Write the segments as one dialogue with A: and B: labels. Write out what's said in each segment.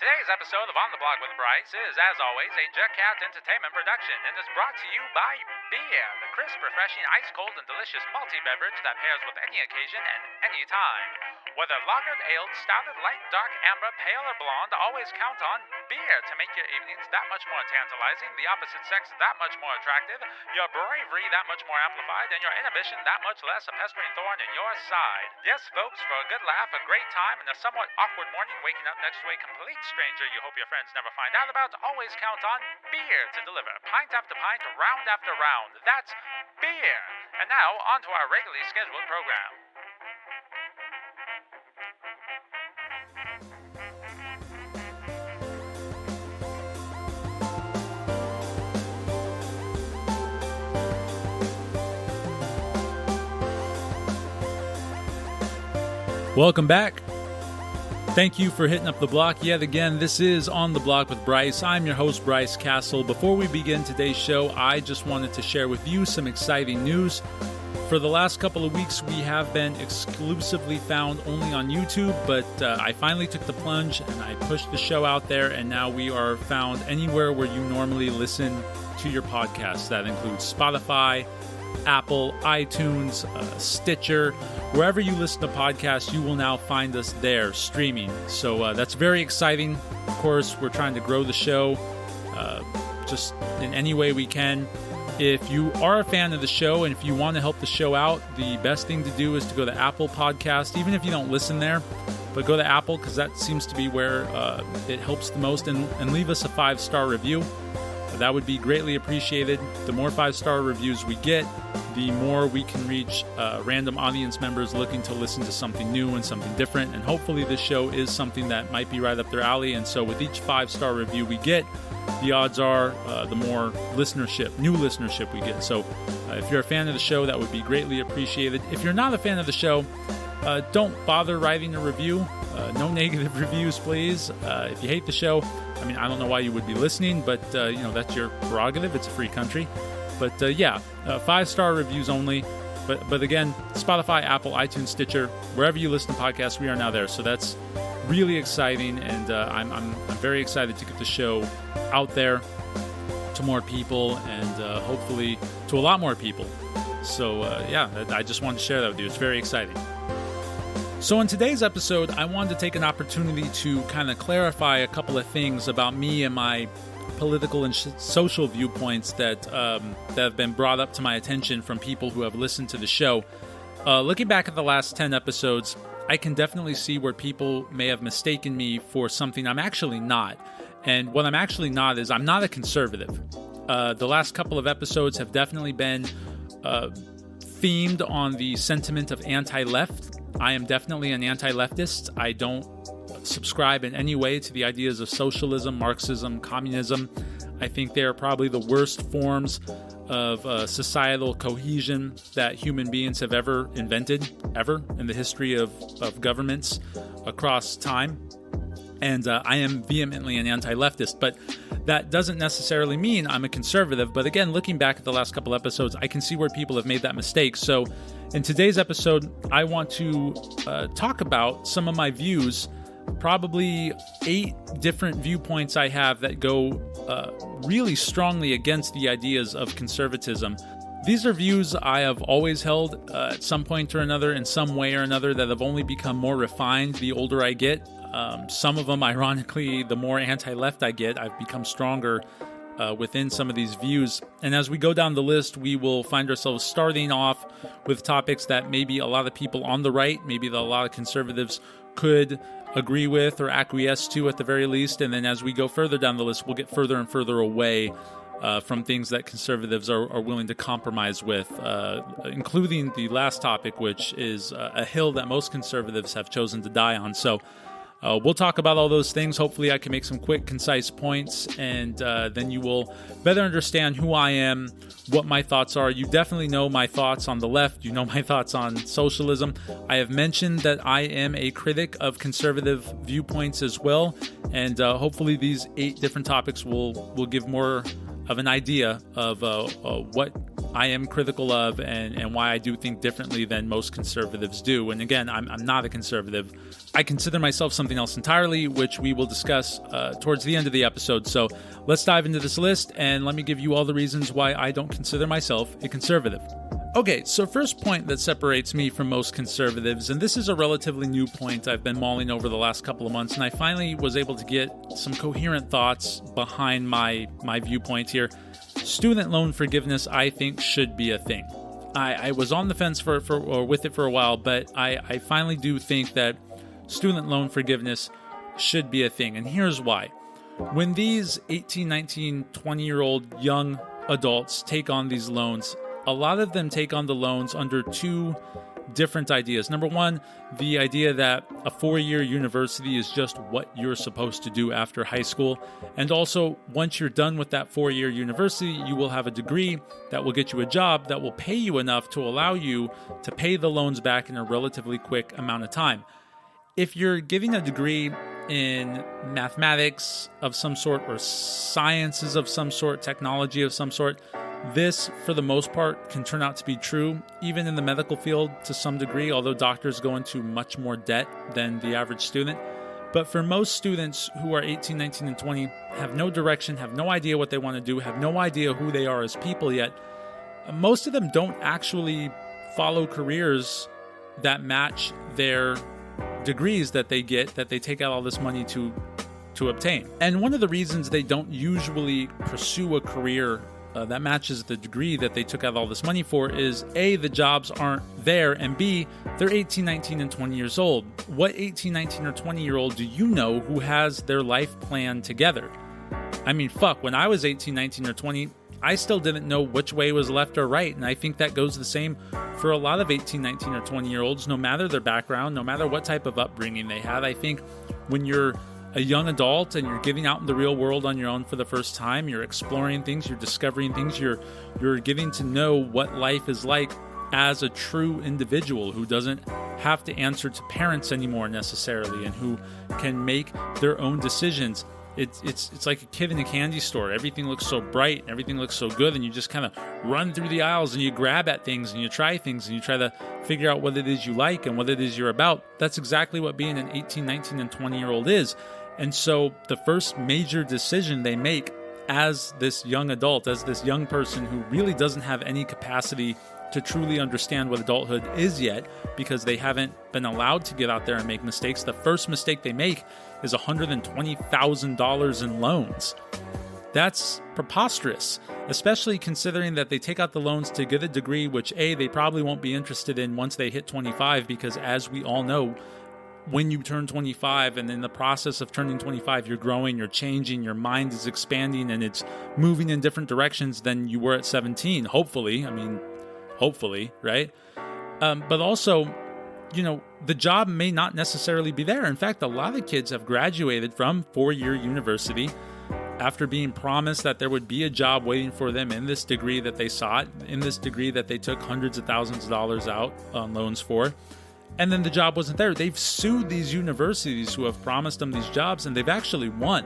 A: Today's episode of On the Block with Bryce is, as always, a Jetcat Entertainment production and is brought to you by beer, the crisp, refreshing, ice-cold, and delicious malty beverage that pairs with any occasion and any time. Whether lagered, aled, stouted, light, dark, amber, pale, or blonde, always count on beer to make your evenings that much more tantalizing, the opposite sex that much more attractive, your bravery that much more amplified, and your inhibition that much less a pestering thorn in your side. Yes, folks, for a good laugh, a great time, and a somewhat awkward morning waking up next to a complete stranger you hope your friends never find out about, always count on beer to deliver. Pint after pint, round after round. That's beer. And now, on to our regularly scheduled program.
B: Welcome back. Thank you for hitting up the block yet again. This is On the Block with Bryce. I'm your host, Bryce Castle. Before we begin today's show, I just wanted to share with you some exciting news. For the last couple of weeks, we have been exclusively found only on YouTube, but I finally took the plunge and I pushed the show out there, and now we are found anywhere where you normally listen to your podcasts. That includes Spotify, Apple, iTunes, Stitcher. Wherever you listen to podcasts, you will now find us there streaming. So that's very exciting. Of course, we're trying to grow the show just in any way we can. If you are a fan of the show and if you want to help the show out, the best thing to do is to go to Apple Podcast, even if you don't listen there. But go to Apple because that seems to be where it helps the most, and leave us a 5-star review. That would be greatly appreciated. The more 5-star reviews we get, the more we can reach random audience members looking to listen to something new and something different. And hopefully this show is something that might be right up their alley. And so with each 5-star review we get, the odds are the more new listenership we get. So if you're a fan of the show, that would be greatly appreciated. If you're not a fan of the show, don't bother writing a review. No negative reviews, please. If you hate the show, I don't know why you would be listening, but that's your prerogative. It's a free country. But 5-star reviews only. But again, Spotify, Apple, iTunes, Stitcher, wherever you listen to podcasts, we are now there. So that's really exciting, and I'm very excited to get the show out there to more people, and hopefully to a lot more people. So I just wanted to share that with you. It's very exciting. So in today's episode, I wanted to take an opportunity to kind of clarify a couple of things about me and my political and social viewpoints that have been brought up to my attention from people who have listened to the show. Looking back at the last 10 episodes, I can definitely see where people may have mistaken me for something I'm actually not. And what I'm actually not is I'm not a conservative. The last couple of episodes have definitely been themed on the sentiment of anti-left. I am definitely an anti-leftist. I don't subscribe in any way to the ideas of socialism, Marxism, communism. I think they are probably the worst forms of societal cohesion that human beings have ever invented, ever, in the history of governments across time. And I am vehemently an anti-leftist, but that doesn't necessarily mean I'm a conservative. But again, looking back at the last couple episodes, I can see where people have made that mistake. So in today's episode, I want to talk about some of my views, probably 8 different viewpoints I have that go really strongly against the ideas of conservatism. These are views I have always held at some point or another, in some way or another, that have only become more refined the older I get. Some of them, ironically, the more anti-left I get, I've become stronger within some of these views. And as we go down the list, we will find ourselves starting off with topics that maybe a lot of people on the right, maybe a lot of conservatives could agree with or acquiesce to at the very least. And then as we go further down the list, we'll get further and further away from things that conservatives are willing to compromise with, including the last topic, which is a hill that most conservatives have chosen to die on. So we'll talk about all those things. Hopefully I can make some quick, concise points, and then you will better understand who I am, what my thoughts are. You definitely know my thoughts on the left. You know my thoughts on socialism. I have mentioned that I am a critic of conservative viewpoints as well, and hopefully these 8 different topics will give more of an idea of what I am critical of and why I do think differently than most conservatives do. And again, I'm not a conservative. I consider myself something else entirely, which we will discuss towards the end of the episode. So let's dive into this list and let me give you all the reasons why I don't consider myself a conservative. Okay, so first point that separates me from most conservatives, and this is a relatively new point I've been mulling over the last couple of months, and I finally was able to get some coherent thoughts behind my viewpoint here. Student loan forgiveness, I think, should be a thing. I was on the fence with it for a while, but I finally do think that student loan forgiveness should be a thing, and here's why. When these 18, 19, 20-year-old young adults take on these loans, a lot of them take on the loans under two different ideas. Number one, the idea that a 4-year university is just what you're supposed to do after high school. And also, once you're done with that 4-year university, you will have a degree that will get you a job that will pay you enough to allow you to pay the loans back in a relatively quick amount of time. If you're getting a degree in mathematics of some sort or sciences of some sort, technology of some sort, this, for the most part, can turn out to be true, even in the medical field to some degree, although doctors go into much more debt than the average student. But for most students who are 18, 19, and 20, have no direction, have no idea what they want to do, have no idea who they are as people yet, most of them don't actually follow careers that match their degrees that they get, that they take out all this money to obtain. And one of the reasons they don't usually pursue a career that matches the degree that they took out all this money for is A, the jobs aren't there, and B, they're 18, 19, and 20 years old. What 18, 19, or 20-year-old do you know who has their life plan together? I mean, fuck, when I was 18, 19, or 20, I still didn't know which way was left or right, and I think that goes the same for a lot of 18, 19, or 20-year-olds, no matter their background, no matter what type of upbringing they had. I think when you're a young adult and you're getting out in the real world on your own for the first time, you're exploring things, you're discovering things, you're getting to know what life is like as a true individual who doesn't have to answer to parents anymore necessarily and who can make their own decisions. It's like a kid in a candy store. Everything looks so bright, everything looks so good, and you just kind of run through the aisles and you grab at things and you try things and you try to figure out what it is you like and what it is you're about. That's exactly what being an 18, 19, and 20-year-old is. And so the first major decision they make as this young adult, as this young person who really doesn't have any capacity to truly understand what adulthood is yet because they haven't been allowed to get out there and make mistakes, the first mistake they make is $120,000 in loans. That's preposterous, especially considering that they take out the loans to get a degree which, A, they probably won't be interested in once they hit 25 because, as we all know, when you turn 25 and in the process of turning 25, you're growing, you're changing, your mind is expanding, and it's moving in different directions than you were at 17, hopefully, right? But also, the job may not necessarily be there. In fact, a lot of kids have graduated from 4-year university after being promised that there would be a job waiting for them in this degree that they sought, in this degree that they took hundreds of thousands of dollars out on loans for. And then the job wasn't there. They've sued these universities who have promised them these jobs, and they've actually won,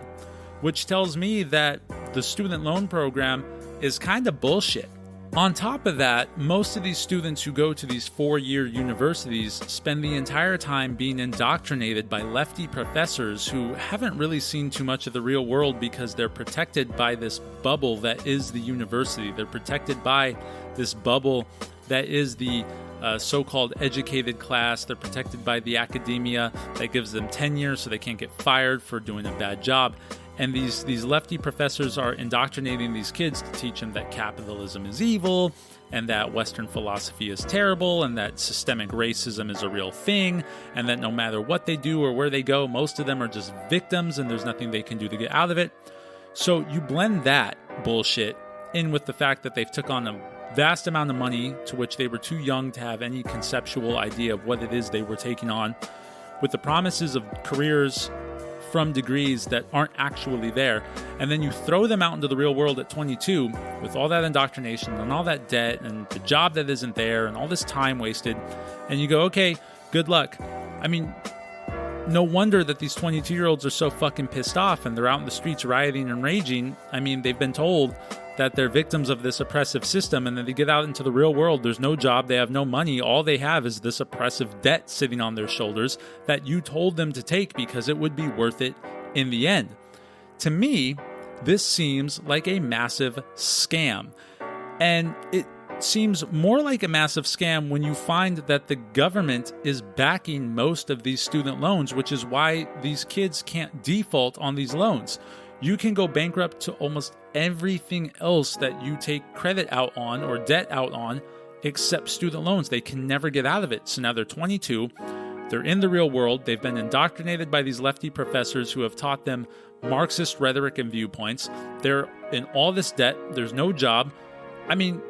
B: which tells me that the student loan program is kind of bullshit. On top of that, most of these students who go to these 4-year universities spend the entire time being indoctrinated by lefty professors who haven't really seen too much of the real world because they're protected by this bubble that is the university. They're protected by this bubble that is the so-called educated class. They're protected by the academia that gives them tenure so they can't get fired for doing a bad job. And these lefty professors are indoctrinating these kids to teach them that capitalism is evil and that Western philosophy is terrible and that systemic racism is a real thing and that no matter what they do or where they go, most of them are just victims and there's nothing they can do to get out of it. So you blend that bullshit in with the fact that they've took on a vast amount of money to which they were too young to have any conceptual idea of what it is they were taking on, with the promises of careers from degrees that aren't actually there, and then you throw them out into the real world at 22 with all that indoctrination and all that debt and the job that isn't there and all this time wasted, and you go, okay, good luck. I mean, no wonder that these 22-year-olds are so fucking pissed off and they're out in the streets rioting and raging. I mean, they've been told that they're victims of this oppressive system, and then they get out into the real world. There's no job, they have no money, all they have is this oppressive debt sitting on their shoulders that you told them to take because it would be worth it in the end. To me, this seems like a massive scam. And it seems more like a massive scam when you find that the government is backing most of these student loans, which is why these kids can't default on these loans. You can go bankrupt to almost everything else that you take credit out on or debt out on except student loans. They can never get out of it. So now they're 22. They're in the real world. They've been indoctrinated by these lefty professors who have taught them Marxist rhetoric and viewpoints. They're in all this debt. There's no job. I mean,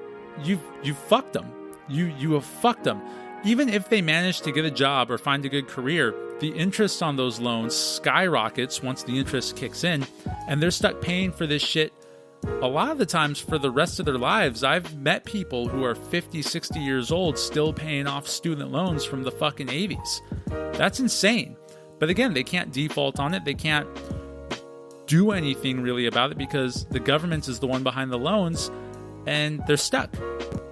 B: you've fucked them. You have fucked them. Even if they manage to get a job or find a good career, the interest on those loans skyrockets once the interest kicks in, and they're stuck paying for this shit a lot of the times for the rest of their lives. I've met people who are 50, 60 years old still paying off student loans from the fucking 80s. That's insane. But again, they can't default on it. They can't do anything really about it because the government is the one behind the loans, and they're stuck.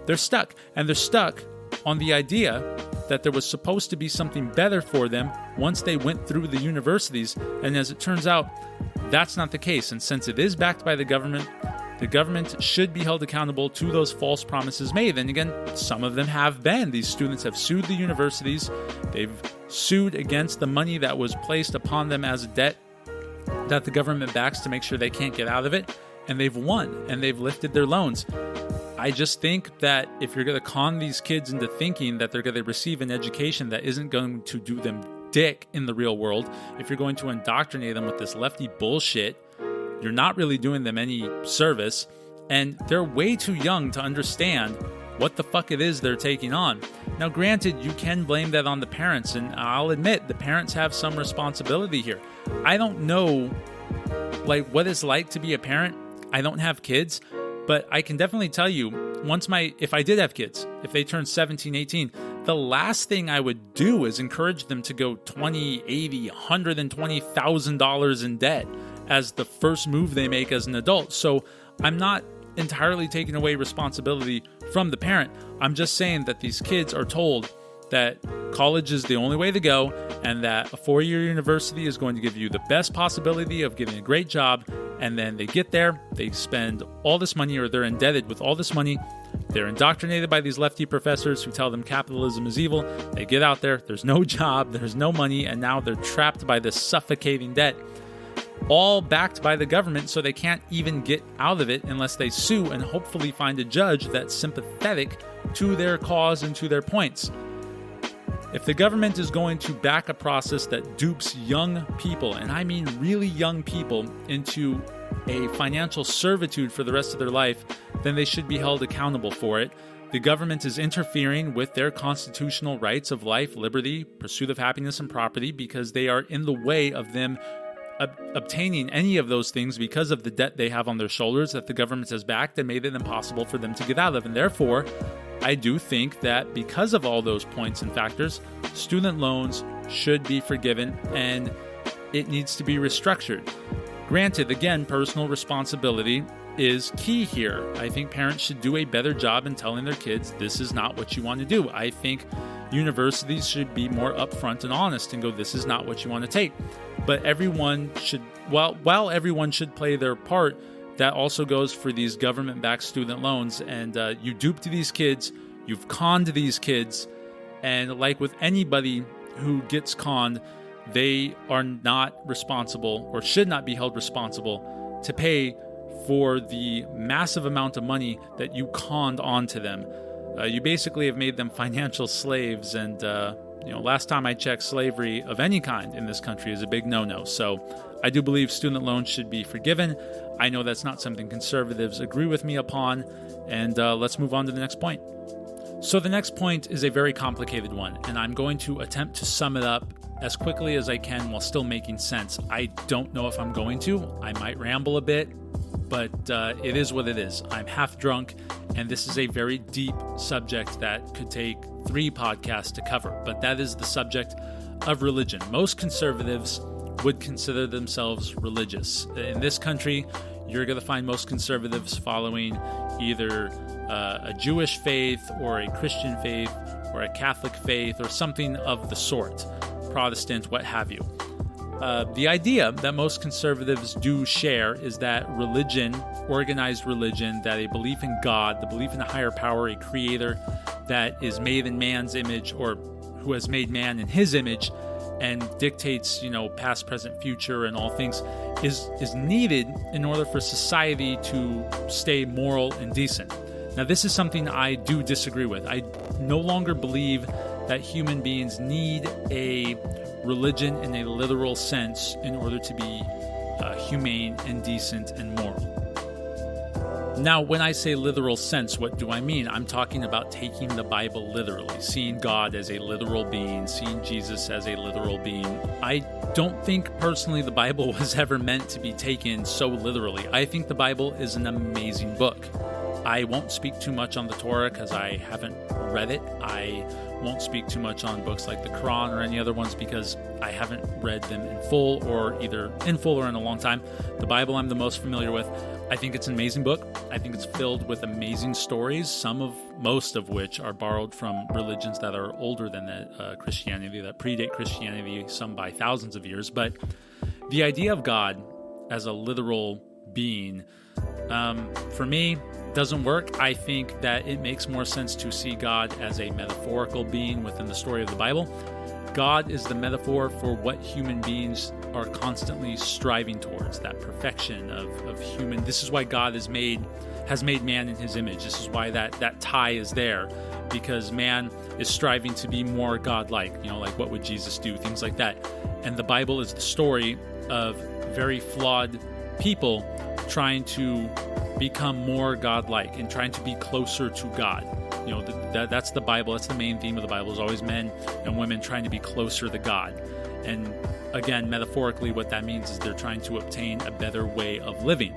B: They're stuck. And they're stuck on the idea that there was supposed to be something better for them once they went through the universities. And as it turns out, that's not the case. And since it is backed by the government should be held accountable to those false promises made. And again, some of them have been. These students have sued the universities. They've sued against the money that was placed upon them as a debt that the government backs to make sure they can't get out of it. And they've won, and they've lifted their loans. I just think that if you're going to con these kids into thinking that they're going to receive an education that isn't going to do them dick in the real world, if you're going to indoctrinate them with this lefty bullshit, you're not really doing them any service. And they're way too young to understand what the fuck it is they're taking on. Now, granted, you can blame that on the parents, and I'll admit the parents have some responsibility here. I don't know what it's like to be a parent. I don't have kids, but I can definitely tell you, if I did have kids, if they turned 17, 18, the last thing I would do is encourage them to go $20, $80, $120,000 in debt as the first move they make as an adult. So I'm not entirely taking away responsibility from the parent. I'm just saying that these kids are told that college is the only way to go, and that a 4-year university is going to give you the best possibility of getting a great job. And then they get there, they spend all this money, or they're indebted with all this money. They're indoctrinated by these lefty professors who tell them capitalism is evil. They get out there, there's no job, there's no money, and now they're trapped by this suffocating debt, all backed by the government, so they can't even get out of it unless they sue and hopefully find a judge that's sympathetic to their cause and to their points. If the government is going to back a process that dupes young people, and I mean really young people, into a financial servitude for the rest of their life, then they should be held accountable for it. The government is interfering with their constitutional rights of life, liberty, pursuit of happiness, and property because they are in the way of them obtaining any of those things because of the debt they have on their shoulders that the government has backed and made it impossible for them to get out of. And therefore, I do think that because of all those points and factors, student loans should be forgiven and it needs to be restructured. Granted, again, personal responsibility is key here. I think parents should do a better job in telling their kids this is not what you want to do. I think universities should be more upfront and honest and go, this is not what you want to take. But everyone should, while everyone should play their part, that also goes for these government-backed student loans. And you duped these kids, you've conned these kids, and like with anybody who gets conned, they are not responsible or should not be held responsible to pay for the massive amount of money that you conned onto them. You basically have made them financial slaves, and last time I checked, slavery of any kind in this country is a big no-no. So I do believe student loans should be forgiven. I know that's not something conservatives agree with me upon, and let's move on to the next point. So the next point is a very complicated one, and I'm going to attempt to sum it up as quickly as I can while still making sense. I don't know if I'm going to. I might ramble a bit, but it is what it is. I'm half drunk, and this is a very deep subject that could take 3 podcasts to cover, but that is the subject of religion. Most conservatives would consider themselves religious. In this country, you're going to find most conservatives following either a Jewish faith or a Christian faith or a Catholic faith or something of the sort, Protestant, what have you. The idea that most conservatives do share is that religion, organized religion, that a belief in God, the belief in a higher power, a creator that is made in man's image or who has made man in his image and dictates, past, present, future, and all things, is needed in order for society to stay moral and decent. Now, this is something I do disagree with. I no longer believe that human beings need a religion in a literal sense in order to be humane and decent and moral. Now, when I say literal sense, what do I mean? I'm talking about taking the Bible literally, seeing God as a literal being, seeing Jesus as a literal being. I don't think personally the Bible was ever meant to be taken so literally. I think the Bible is an amazing book. I won't speak too much on the Torah because I haven't read it. I won't speak too much on books like the Quran or any other ones because I haven't read them in full, or either in full or in a long time. The Bible I'm the most familiar with. I think it's an amazing book. I think it's filled with amazing stories, most of which are borrowed from religions that are older than Christianity, that predate Christianity, some by thousands of years. But the idea of God as a literal being, for me, doesn't work. I think that it makes more sense to see God as a metaphorical being within the story of the Bible. God is the metaphor for what human beings are constantly striving towards, that perfection of human. This is why God has made man in his image. This is why that tie is there, because man is striving to be more God-like, like what would Jesus do, things like that. And the Bible is the story of very flawed people trying to become more God-like and trying to be closer to God. That's the Bible. That's the main theme of the Bible, is always men and women trying to be closer to God. And again, metaphorically, what that means is they're trying to obtain a better way of living.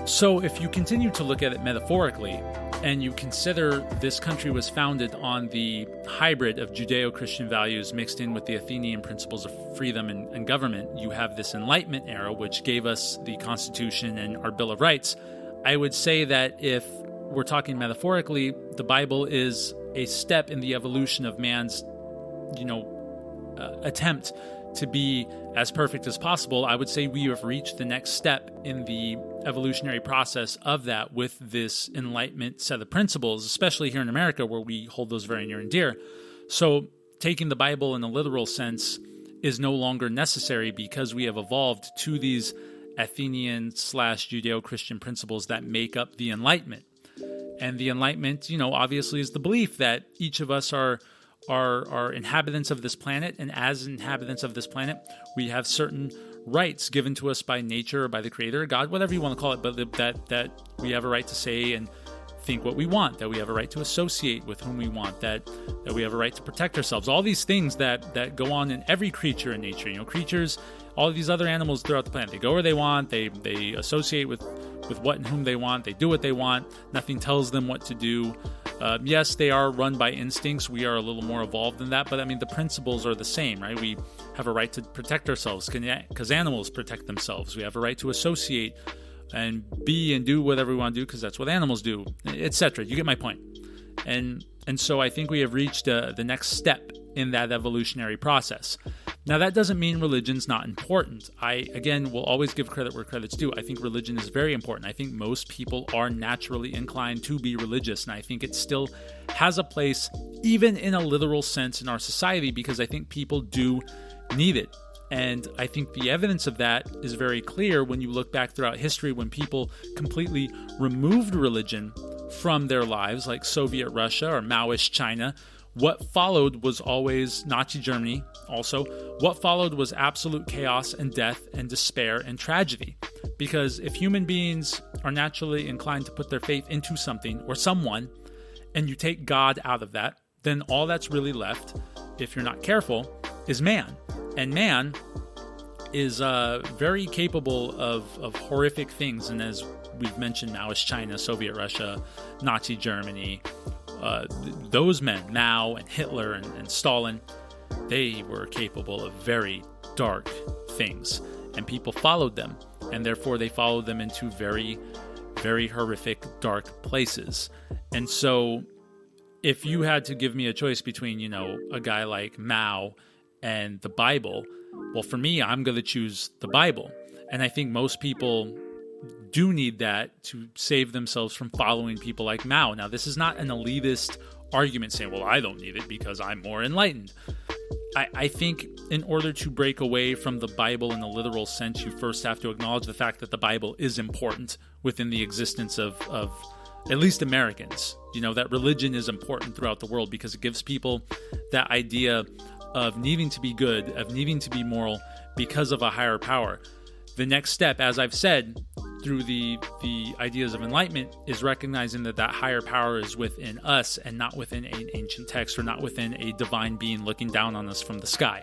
B: So if you continue to look at it metaphorically, and you consider this country was founded on the hybrid of Judeo-Christian values mixed in with the Athenian principles of freedom and government, you have this Enlightenment era, which gave us the Constitution and our Bill of Rights. I would say that if we're talking metaphorically, the Bible is a step in the evolution of man's, attempt to be as perfect as possible. I would say we have reached the next step in the evolutionary process of that with this Enlightenment set of principles, especially here in America where we hold those very near and dear. So taking the Bible in a literal sense is no longer necessary because we have evolved to these Athenian/Judeo-Christian principles that make up the Enlightenment. And the Enlightenment, obviously is the belief that each of us are inhabitants of this planet, and as inhabitants of this planet, we have certain rights given to us by nature or by the Creator, God, whatever you want to call it, but that we have a right to say and think what we want, that we have a right to associate with whom we want, that we have a right to protect ourselves. All these things that go on in every creature in nature. Creatures, all of these other animals throughout the planet, they go where they want, they associate with what and whom they want, they do what they want, nothing tells them what to do. Yes, they are run by instincts. We are a little more evolved than that, but the principles are the same, right? We have a right to protect ourselves because animals protect themselves. We have a right to associate and be and do whatever we want to do because that's what animals do, etc. You get my point. And so I think we have reached the next step in that evolutionary process. Now, that doesn't mean religion's not important. I, again, will always give credit where credit's due. I think religion is very important. I think most people are naturally inclined to be religious, and I think it still has a place, even in a literal sense, in our society, because I think people do need it. And I think the evidence of that is very clear when you look back throughout history when people completely removed religion from their lives, like Soviet Russia or Maoist China. What followed was always Nazi Germany also. What followed was absolute chaos and death and despair and tragedy. Because if human beings are naturally inclined to put their faith into something or someone, and you take God out of that, then all that's really left, if you're not careful, is man. And man is very capable of horrific things. And as we've mentioned, Maoist China, Soviet Russia, Nazi Germany, those men, Mao and Hitler and Stalin, they were capable of very dark things, and people followed them. and therefore they follow them into very, very horrific, dark places. And so if you had to give me a choice between, a guy like Mao and the Bible, well, for me, I'm going to choose the Bible. And I think most people do need that to save themselves from following people like Mao. Now, this is not an elitist argument saying, well, I don't need it because I'm more enlightened. I think in order to break away from the Bible in a literal sense, you first have to acknowledge the fact that the Bible is important within the existence of at least Americans. That religion is important throughout the world because it gives people that idea of needing to be good, of needing to be moral because of a higher power. The next step, as I've said, through the ideas of enlightenment, is recognizing that higher power is within us and not within an ancient text or not within a divine being looking down on us from the sky.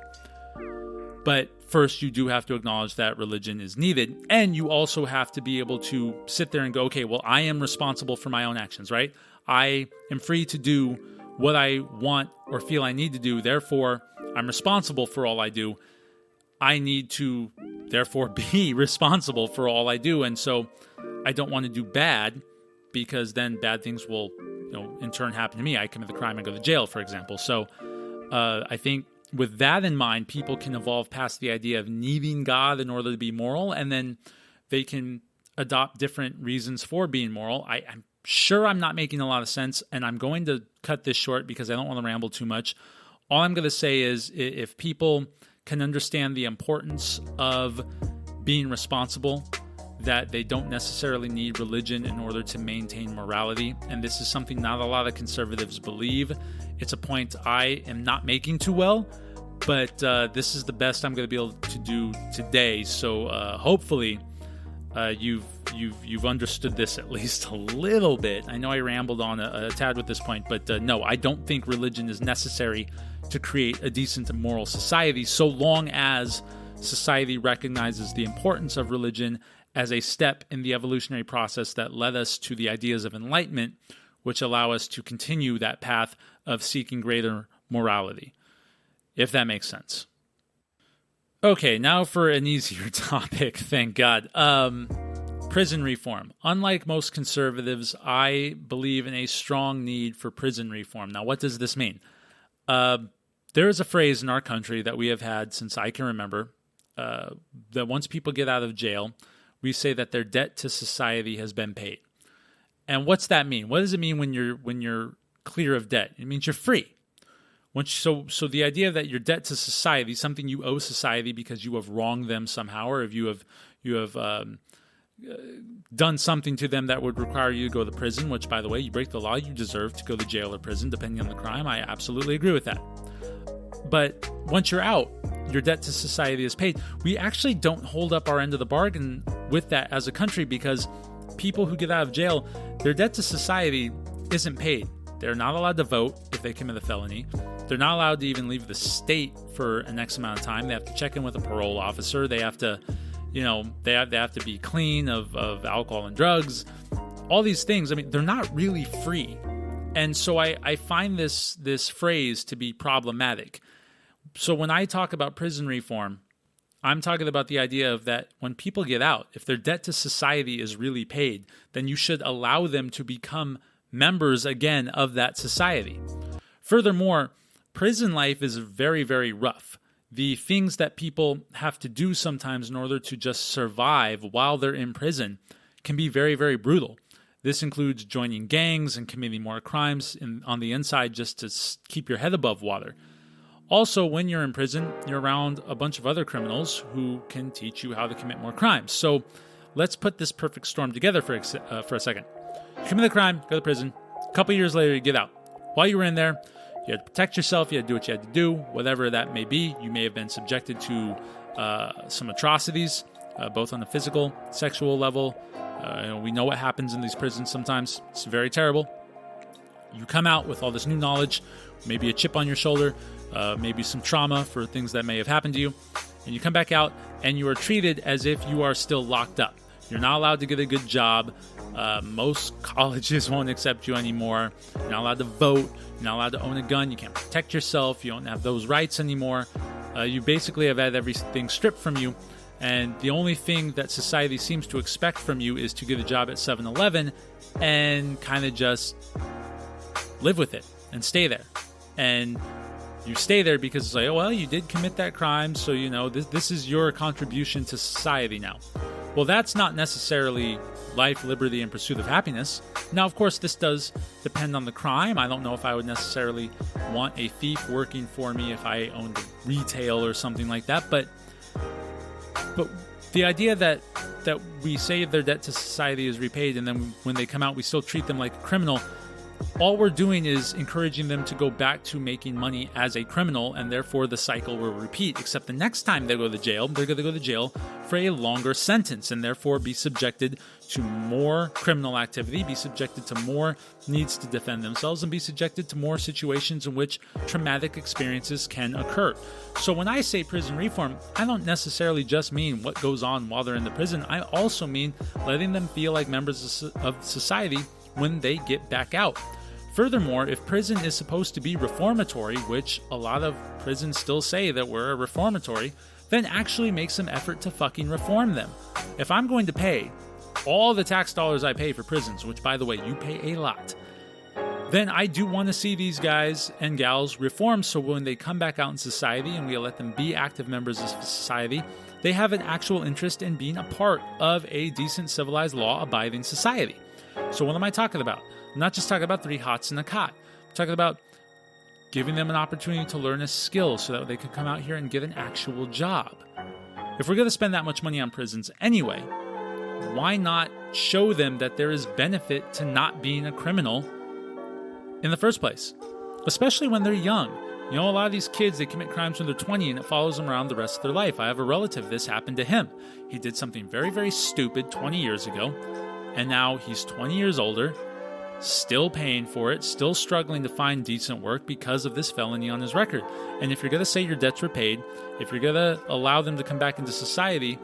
B: But first, you do have to acknowledge that religion is needed, and you also have to be able to sit there and go, okay, well, I am responsible for my own actions, right? I am free to do what I want or feel I need to do, therefore, I'm responsible for all I do. I need to therefore be responsible for all I do. And so I don't want to do bad because then bad things will, in turn happen to me. I commit the crime and go to jail, for example. So I think with that in mind, people can evolve past the idea of needing God in order to be moral, and then they can adopt different reasons for being moral. I'm sure I'm not making a lot of sense, and I'm going to cut this short because I don't want to ramble too much. All I'm going to say is if people can understand the importance of being responsible, that they don't necessarily need religion in order to maintain morality. And this is something not a lot of conservatives believe. It's a point I am not making too well, but this is the best I'm going to be able to do today. So hopefully you've understood this at least a little bit. I know I rambled on a tad with this point, but no, I don't think religion is necessary to create a decent and moral society, so long as society recognizes the importance of religion as a step in the evolutionary process that led us to the ideas of enlightenment, which allow us to continue that path of seeking greater morality, if that makes sense. Okay, now for an easier topic, thank God. Prison reform. Unlike most conservatives, I believe in a strong need for prison reform. Now, what does this mean? There is a phrase in our country that we have had since I can remember, that once people get out of jail, we say that their debt to society has been paid. And what's that mean? What does it mean when you're clear of debt? It means you're free. So the idea that your debt to society, something you owe society because you have wronged them somehow, or if you have done something to them that would require you to go to prison, which, by the way, you break the law, you deserve to go to jail or prison, depending on the crime. I absolutely agree with that. But once you're out, your debt to society is paid. We actually don't hold up our end of the bargain with that as a country, because people who get out of jail, their debt to society isn't paid. They're not allowed to vote if they commit a felony. They're not allowed to even leave the state for an X amount of time. They have to check in with a parole officer. They have to, they have to be clean of alcohol and drugs. All these things. I mean, they're not really free. And so I find this phrase to be problematic. So when I talk about prison reform, I'm talking about the idea of that when people get out, if their debt to society is really paid, then you should allow them to become members again of that society. Furthermore, prison life is very, very rough. The things that people have to do sometimes in order to just survive while they're in prison can be very, very brutal. This includes joining gangs and committing more crimes on the inside just to keep your head above water. Also, when you're in prison, you're around a bunch of other criminals who can teach you how to commit more crimes. So let's put this perfect storm together for a second. You commit a crime, go to prison. A couple years later, you get out. While you were in there, you had to protect yourself. You had to do what you had to do, whatever that may be. You may have been subjected to some atrocities, both on a physical, sexual level. We know what happens in these prisons sometimes. It's very terrible. You come out with all this new knowledge, maybe a chip on your shoulder, maybe some trauma for things that may have happened to you, and you come back out and you are treated as if you are still locked up. You're not allowed to get a good job. Most colleges won't accept you anymore. You're not allowed to vote. You're not allowed to own a gun. You can't protect yourself. You don't have those rights anymore. You basically have had everything stripped from you. And the only thing that society seems to expect from you is to get a job at 7-Eleven and kind of just live with it and stay there. And you stay there because it's like, oh, well, you did commit that crime, so, this is your contribution to society now. Well, that's not necessarily life, liberty, and pursuit of happiness. Now, of course, this does depend on the crime. I don't know if I would necessarily want a thief working for me if I owned retail or something like that, but the idea that we say their debt to society is repaid, and then when they come out, we still treat them like a criminal, all we're doing is encouraging them to go back to making money as a criminal, and therefore the cycle will repeat, except the next time they go to jail, they're going to go to jail for a longer sentence, and therefore be subjected to more criminal activity, be subjected to more needs to defend themselves, and be subjected to more situations in which traumatic experiences can occur. So when I say prison reform, I don't necessarily just mean what goes on while they're in the prison. I also mean letting them feel like members of society when they get back out. Furthermore, if prison is supposed to be reformatory, which a lot of prisons still say that we're a reformatory, then actually make some effort to fucking reform them. If I'm going to pay all the tax dollars I pay for prisons, which, by the way, you pay a lot, then I do want to see these guys and gals reform, so when they come back out in society and we let them be active members of society, they have an actual interest in being a part of a decent, civilized, law-abiding society. So what am I talking about? I'm not just talking about 3 hots and a cot. I'm talking about giving them an opportunity to learn a skill so that they can come out here and get an actual job. If we're going to spend that much money on prisons anyway, why not show them that there is benefit to not being a criminal in the first place? Especially when they're young. A lot of these kids, they commit crimes when they're 20 and it follows them around the rest of their life. I have a relative, this happened to him. He did something very, very stupid 20 years ago. And now he's 20 years older, still paying for it, still struggling to find decent work because of this felony on his record. And if you're going to say your debts were paid, if you're going to allow them to come back into society,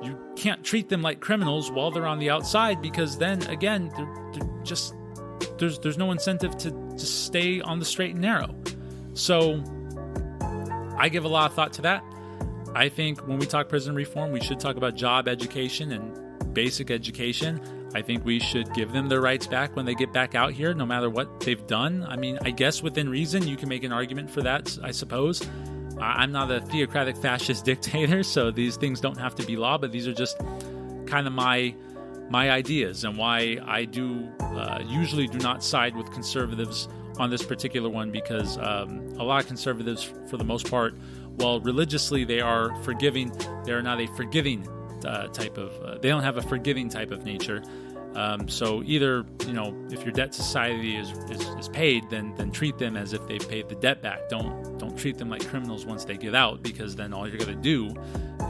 B: you can't treat them like criminals while they're on the outside, because then, again, there's no incentive to stay on the straight and narrow. So I give a lot of thought to that. I think when we talk prison reform, we should talk about job education and basic education. I think we should give them their rights back when they get back out here, no matter what they've done. I mean, I guess within reason, you can make an argument for that, I suppose. I'm not a theocratic fascist dictator, so these things don't have to be law, but these are just kind of my ideas and why I usually do not side with conservatives on this particular one, because a lot of conservatives, for the most part, while religiously they are forgiving, they are not a forgiving they don't have a forgiving type of nature. So either, if your debt to society is paid, then treat them as if they've paid the debt back. Don't treat them like criminals once they get out, because then all you're going to do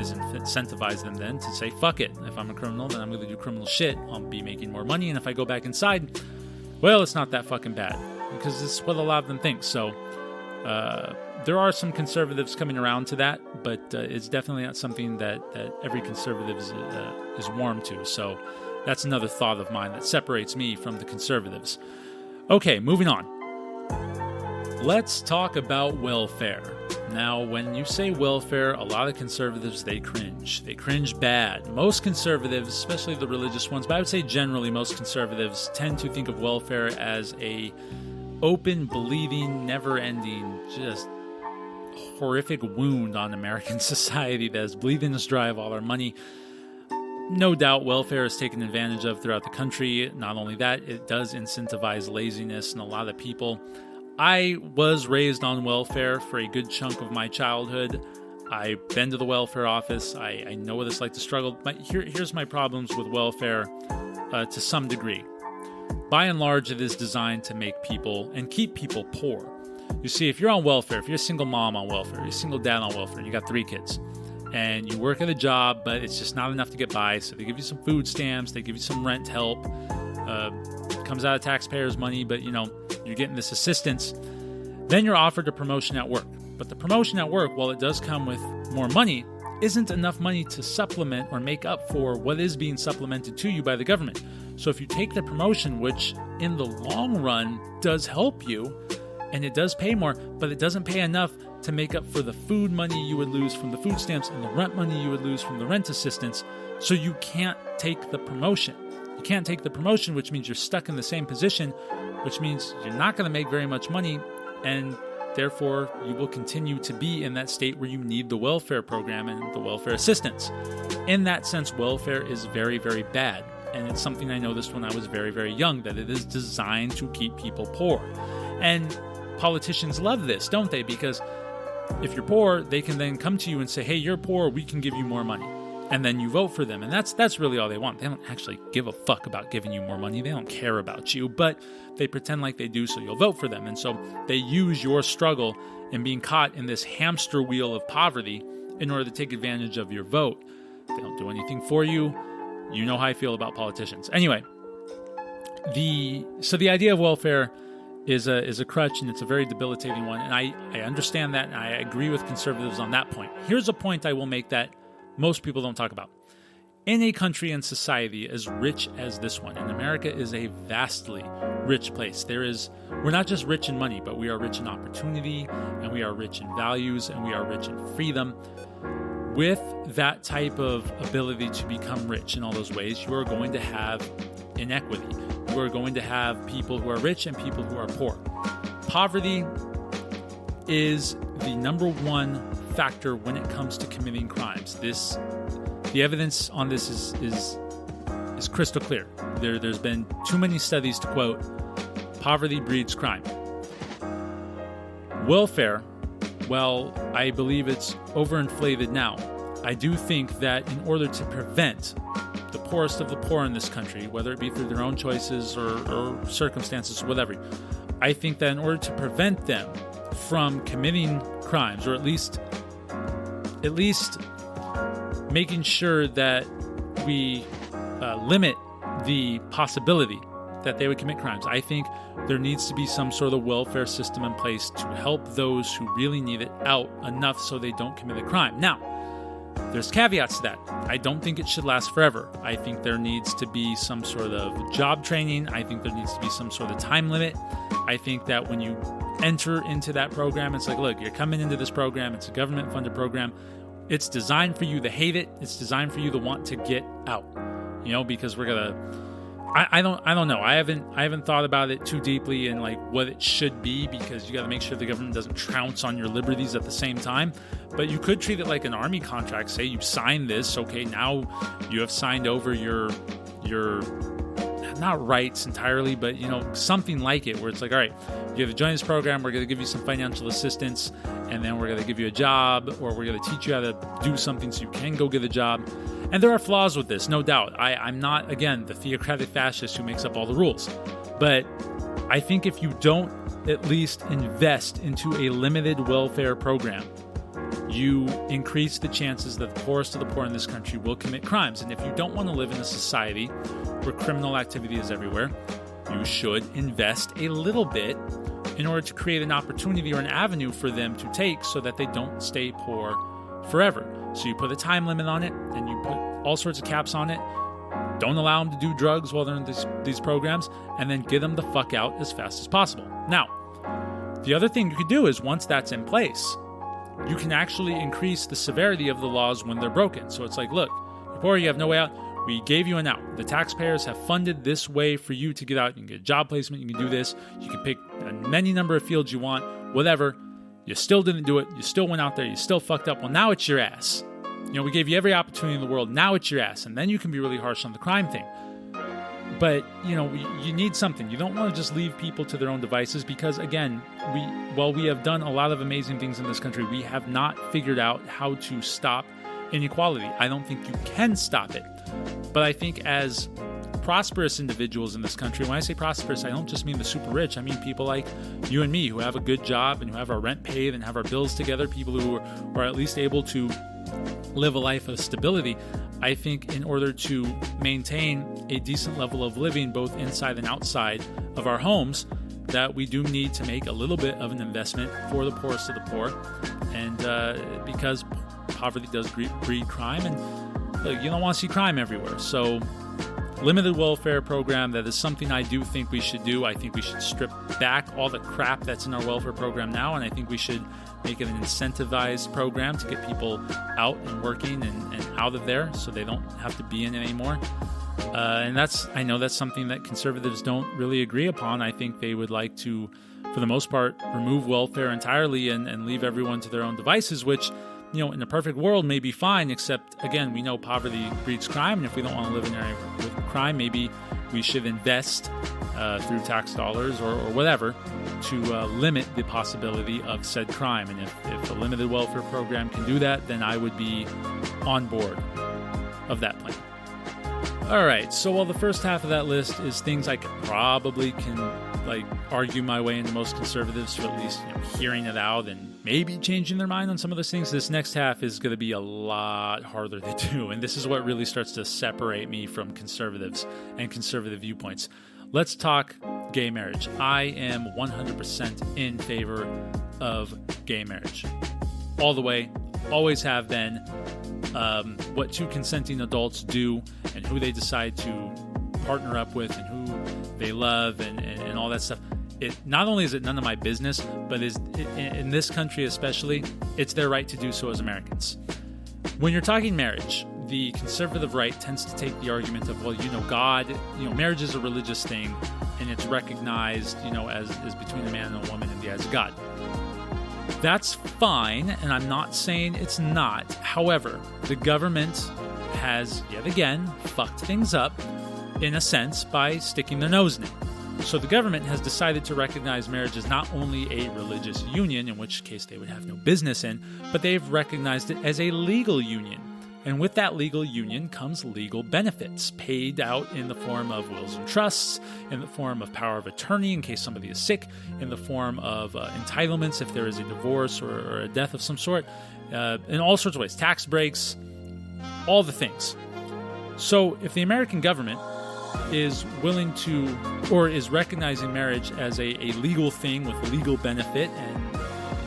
B: is incentivize them then to say, fuck it. If I'm a criminal, then I'm going to do criminal shit. I'll be making more money. And if I go back inside, well, it's not that fucking bad, because it's what a lot of them think. So, there are some conservatives coming around to that, but it's definitely not something that every conservative is warm to. So that's another thought of mine that separates me from the conservatives. Okay, moving on. Let's talk about welfare. Now, when you say welfare, a lot of conservatives, they cringe. They cringe bad. Most conservatives, especially the religious ones, but I would say generally most conservatives tend to think of welfare as a open, bleeding, never-ending, just horrific wound on American society that is bleeding us dry of all our money. No doubt welfare is taken advantage of throughout the country. Not only that, it does incentivize laziness in a lot of people. I was raised on welfare for a good chunk of my childhood. I've been to the welfare office. I know what it's like to struggle. Here's my problems with welfare to some degree. By and large, it is designed to make people and keep people poor. You see, if you're on welfare, if you're a single mom on welfare, you're a single dad on welfare, and you got 3 kids, and you work at a job, but it's just not enough to get by, so they give you some food stamps, they give you some rent help, comes out of taxpayers' money, but, you're getting this assistance, then you're offered a promotion at work. But the promotion at work, while it does come with more money, isn't enough money to supplement or make up for what is being supplemented to you by the government. So if you take the promotion, which in the long run does help you, and it does pay more, but it doesn't pay enough to make up for the food money you would lose from the food stamps and the rent money you would lose from the rent assistance. So you can't take the promotion. You can't take the promotion, which means you're stuck in the same position, which means you're not going to make very much money, and therefore you will continue to be in that state where you need the welfare program and the welfare assistance. In that sense, welfare is very, very bad. And it's something I noticed when I was very, very young, that it is designed to keep people poor. And politicians love this, don't they? Because if you're poor, they can then come to you and say, hey, you're poor, we can give you more money. And then you vote for them. And that's really all they want. They don't actually give a fuck about giving you more money. They don't care about you, but they pretend like they do, so you'll vote for them. And so they use your struggle and being caught in this hamster wheel of poverty in order to take advantage of your vote. They don't do anything for you. You know how I feel about politicians. Anyway, the idea of welfare is a crutch, and it's a very debilitating one. And I understand that, and I agree with conservatives on that point. Here's a point I will make that most people don't talk about. In a country and society as rich as this one, and America is a vastly rich place. We're not just rich in money, but we are rich in opportunity, and we are rich in values, and we are rich in freedom. With that type of ability to become rich in all those ways, you are going to have inequity. You are going to have people who are rich and people who are poor. Poverty is the number one factor when it comes to committing crimes. The evidence on this is crystal clear. There's been too many studies to quote, poverty breeds crime. Welfare, well, I believe it's overinflated now. I do think that in order to prevent the poorest of the poor in this country, whether it be through their own choices or circumstances or whatever, I think that in order to prevent them from committing crimes, or at least making sure that we limit the possibility that they would commit crimes, I think there needs to be some sort of welfare system in place to help those who really need it out enough so they don't commit a crime. Now, there's caveats to that. I don't think it should last forever. I think there needs to be some sort of job training. I think there needs to be some sort of time limit. I think that when you enter into that program, it's like, look, you're coming into this program. It's a government-funded program. It's designed for you to hate it. It's designed for you to want to get out. Because we're gonna. I don't know. I haven't thought about it too deeply and like what it should be, because you got to make sure the government doesn't trounce on your liberties at the same time. But you could treat it like an army contract. Say you sign this, okay, now you have signed over your not rights entirely, but something like it, where it's like, all right, you have to join this program. We're going to give you some financial assistance, and then we're going to give you a job, or we're going to teach you how to do something so you can go get a job. And there are flaws with this, no doubt. I'm not, again, the theocratic fascist who makes up all the rules. But I think if you don't at least invest into a limited welfare program, you increase the chances that the poorest of the poor in this country will commit crimes. And if you don't want to live in a society where criminal activity is everywhere, you should invest a little bit in order to create an opportunity or an avenue for them to take so that they don't stay poor forever. So you put a time limit on it, and you put all sorts of caps on it. Don't allow them to do drugs while they're in these programs, and then get them the fuck out as fast as possible. Now, the other thing you could do is, once that's in place, you can actually increase the severity of the laws when they're broken. So it's like, look, you're poor, you have no way out. We gave you an out. The taxpayers have funded this way for you to get out. You can get a job placement. You can do this. You can pick any number of fields you want, whatever. You still didn't do it. You still went out there. You still fucked up. Well, now it's your ass. We gave you every opportunity in the world. Now it's your ass. And then you can be really harsh on the crime thing. But, you need something. You don't want to just leave people to their own devices, because, again, while we have done a lot of amazing things in this country, we have not figured out how to stop inequality. I don't think you can stop it. But I think as prosperous individuals in this country, when I say prosperous, I don't just mean the super rich. I mean people like you and me who have a good job and who have our rent paid and have our bills together, people who are at least able to live a life of stability. I think in order to maintain a decent level of living both inside and outside of our homes, that we do need to make a little bit of an investment for the poorest of the poor. And because poverty does breed crime, and look, you don't want to see crime everywhere. So limited welfare program, that is something I do think we should do. I think we should strip back all the crap that's in our welfare program now, and I think we should make it an incentivized program to get people out and working and out of there so they don't have to be in it anymore. And I know that's something that conservatives don't really agree upon. I think they would like to, for the most part, remove welfare entirely and leave everyone to their own devices, which, in a perfect world may be fine, except, again, we know poverty breeds crime, and if we don't want to live in an area with crime, maybe we should invest through tax dollars or whatever to limit the possibility of said crime. And if a limited welfare program can do that, then I would be on board of that plan. All right, so while the first half of that list is things I probably can argue my way into most conservatives for at least hearing it out and maybe changing their mind on some of those things, this next half is going to be a lot harder to do, and this is what really starts to separate me from conservatives and conservative viewpoints. Let's talk gay marriage. I am 100% in favor of gay marriage. All the way, always have been. What two consenting adults do and who they decide to partner up with and who they love and all that stuff. It not only is it none of my business, but in this country especially, it's their right to do so as Americans. When you're talking marriage, the conservative right tends to take the argument of, well, God, marriage is a religious thing and it's recognized, as between a man and a woman in the eyes of God. That's fine, and I'm not saying it's not. However, the government has, yet again, fucked things up, in a sense, by sticking their nose in it. So the government has decided to recognize marriage as not only a religious union, in which case they would have no business in, but they've recognized it as a legal union. And with that legal union comes legal benefits paid out in the form of wills and trusts, in the form of power of attorney in case somebody is sick, in the form of entitlements if there is a divorce or a death of some sort, in all sorts of ways, tax breaks, all the things. So if the American government is willing to, or is recognizing marriage as a legal thing with legal benefit and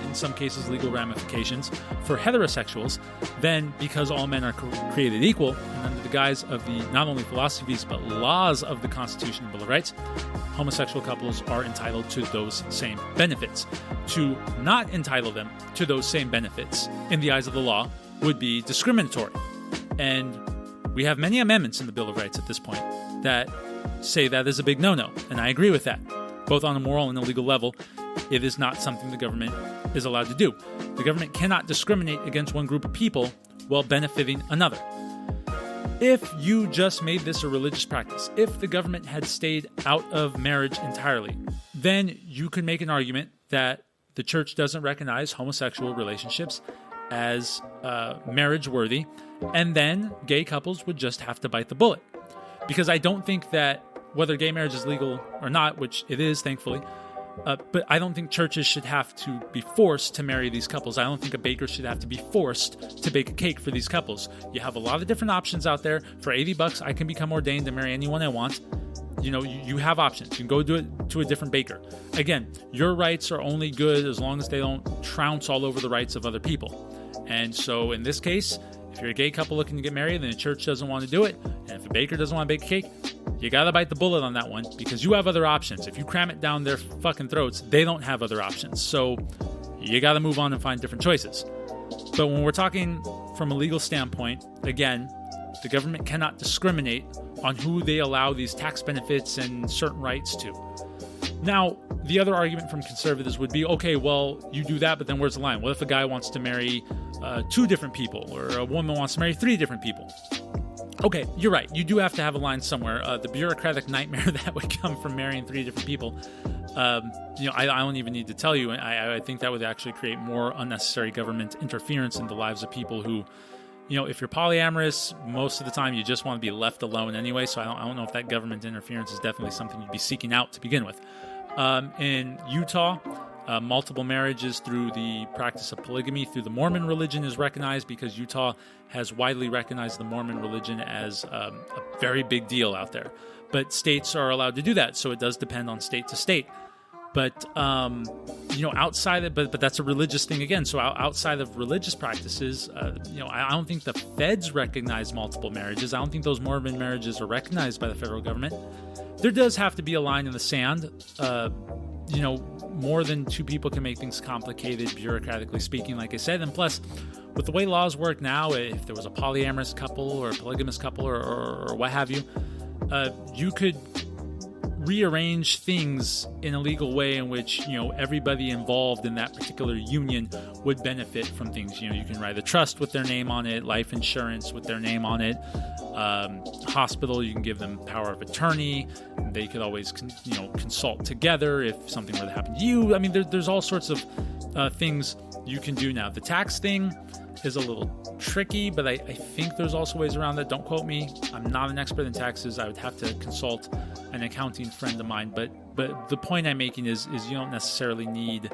B: in some cases legal ramifications for heterosexuals, then because all men are created equal and under the guise of the not only philosophies but laws of the Constitution and Bill of Rights, homosexual couples are entitled to those same benefits. To not entitle them to those same benefits in the eyes of the law would be discriminatory. And we have many amendments in the Bill of Rights at this point that say that is a big no-no, and I agree with that. Both on a moral and a legal level, it is not something the government is allowed to do. The government cannot discriminate against one group of people while benefiting another. If you just made this a religious practice, if the government had stayed out of marriage entirely, then you could make an argument that the church doesn't recognize homosexual relationships as marriage worthy, and then gay couples would just have to bite the bullet. Because I don't think that whether gay marriage is legal or not, which it is, thankfully, but I don't think churches should have to be forced to marry these couples. I don't think a baker should have to be forced to bake a cake for these couples. You have a lot of different options out there. For $80, I can become ordained and marry anyone I want. You have options. You can go do it to a different baker. Again, your rights are only good as long as they don't trounce all over the rights of other people. And so in this case, if you're a gay couple looking to get married and the church doesn't want to do it, and if a baker doesn't want to bake a cake, you gotta bite the bullet on that one because you have other options. If you cram it down their fucking throats, they don't have other options. So you gotta move on and find different choices. But when we're talking from a legal standpoint, again, the government cannot discriminate on who they allow these tax benefits and certain rights to. Now, the other argument from conservatives would be, okay, well, you do that, but then where's the line? What if a guy wants to marry 2 different people or a woman wants to marry 3 different people? Okay, you're right. You do have to have a line somewhere. The bureaucratic nightmare that would come from marrying 3 different people, I don't even need to tell you. I think that would actually create more unnecessary government interference in the lives of people who, if you're polyamorous, most of the time you just want to be left alone anyway. So I don't know if that government interference is definitely something you'd be seeking out to begin with. In Utah, multiple marriages through the practice of polygamy through the Mormon religion is recognized because Utah has widely recognized the Mormon religion as a very big deal out there. But states are allowed to do that, so it does depend on state to state. But outside of, but that's a religious thing again. So outside of religious practices, I don't think the feds recognize multiple marriages. I don't think those Mormon marriages are recognized by the federal government. There does have to be a line in the sand. More than two people can make things complicated, bureaucratically speaking, like I said. And plus, with the way laws work now, if there was a polyamorous couple or a polygamous couple or what have you, you could rearrange things in a legal way in which, everybody involved in that particular union would benefit from things. You can write a trust with their name on it, life insurance with their name on it, hospital, you can give them power of attorney. They could always, consult together if something were to happen to you. I mean, there's all sorts of things you can do now. The tax thing is a little tricky, but I think there's also ways around that. Don't quote me. I'm not an expert in taxes. I would have to consult an accounting friend of mine. But the point I'm making is you don't necessarily need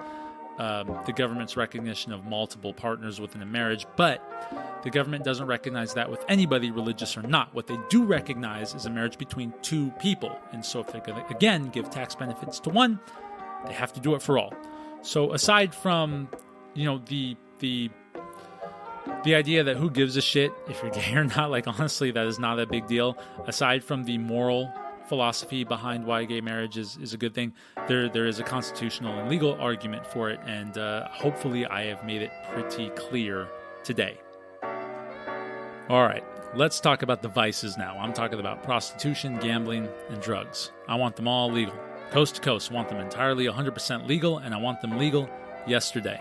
B: the government's recognition of multiple partners within a marriage, but the government doesn't recognize that with anybody, religious or not. What they do recognize is a marriage between two people. And so if they're going to, again, give tax benefits to one, they have to do it for all. So aside from, the idea that who gives a shit if you're gay or not, like, honestly, that is not a big deal. Aside from the moral philosophy behind why gay marriage is a good thing, there is a constitutional and legal argument for it, and hopefully I have made it pretty clear today. All right, let's talk about the vices now. I'm talking about prostitution, gambling, and drugs. I want them all legal. Coast to coast, I want them entirely 100% legal, and I want them legal yesterday.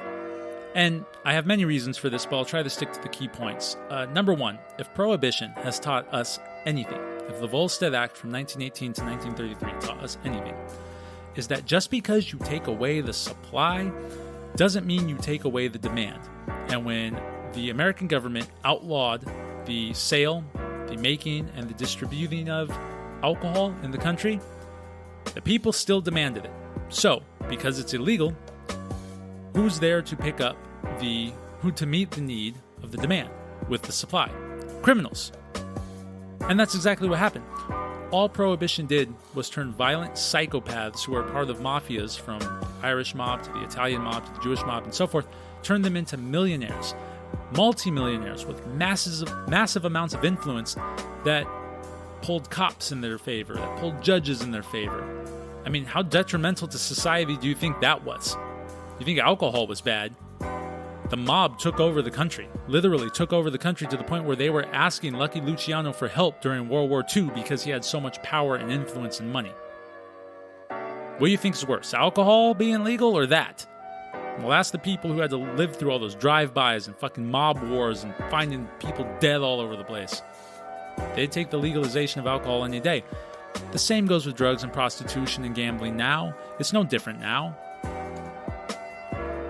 B: And I have many reasons for this, but I'll try to stick to the key points. Number one, if prohibition has taught us anything, if the Volstead Act from 1918 to 1933 taught us anything, is that just because you take away the supply doesn't mean you take away the demand. And when the American government outlawed the sale, the making, and the distributing of alcohol in the country, the people still demanded it. So, because it's illegal, who's there to pick up to meet the need of the demand with the supply? Criminals. And that's exactly what happened. All Prohibition did was turn violent psychopaths who are part of mafias, from Irish mob to the Italian mob to the Jewish mob and so forth, turn them into millionaires, multimillionaires with massive amounts of influence that pulled cops in their favor, that pulled judges in their favor. I mean, how detrimental to society do you think that was? You think alcohol was bad? The mob took over the country, literally took over the country to the point where they were asking Lucky Luciano for help during World War II because he had so much power and influence and money. What do you think is worse, alcohol being legal or that? Well, ask the people who had to live through all those drive-bys and fucking mob wars and finding people dead all over the place. They'd take the legalization of alcohol any day. The same goes with drugs and prostitution and gambling now. It's no different now.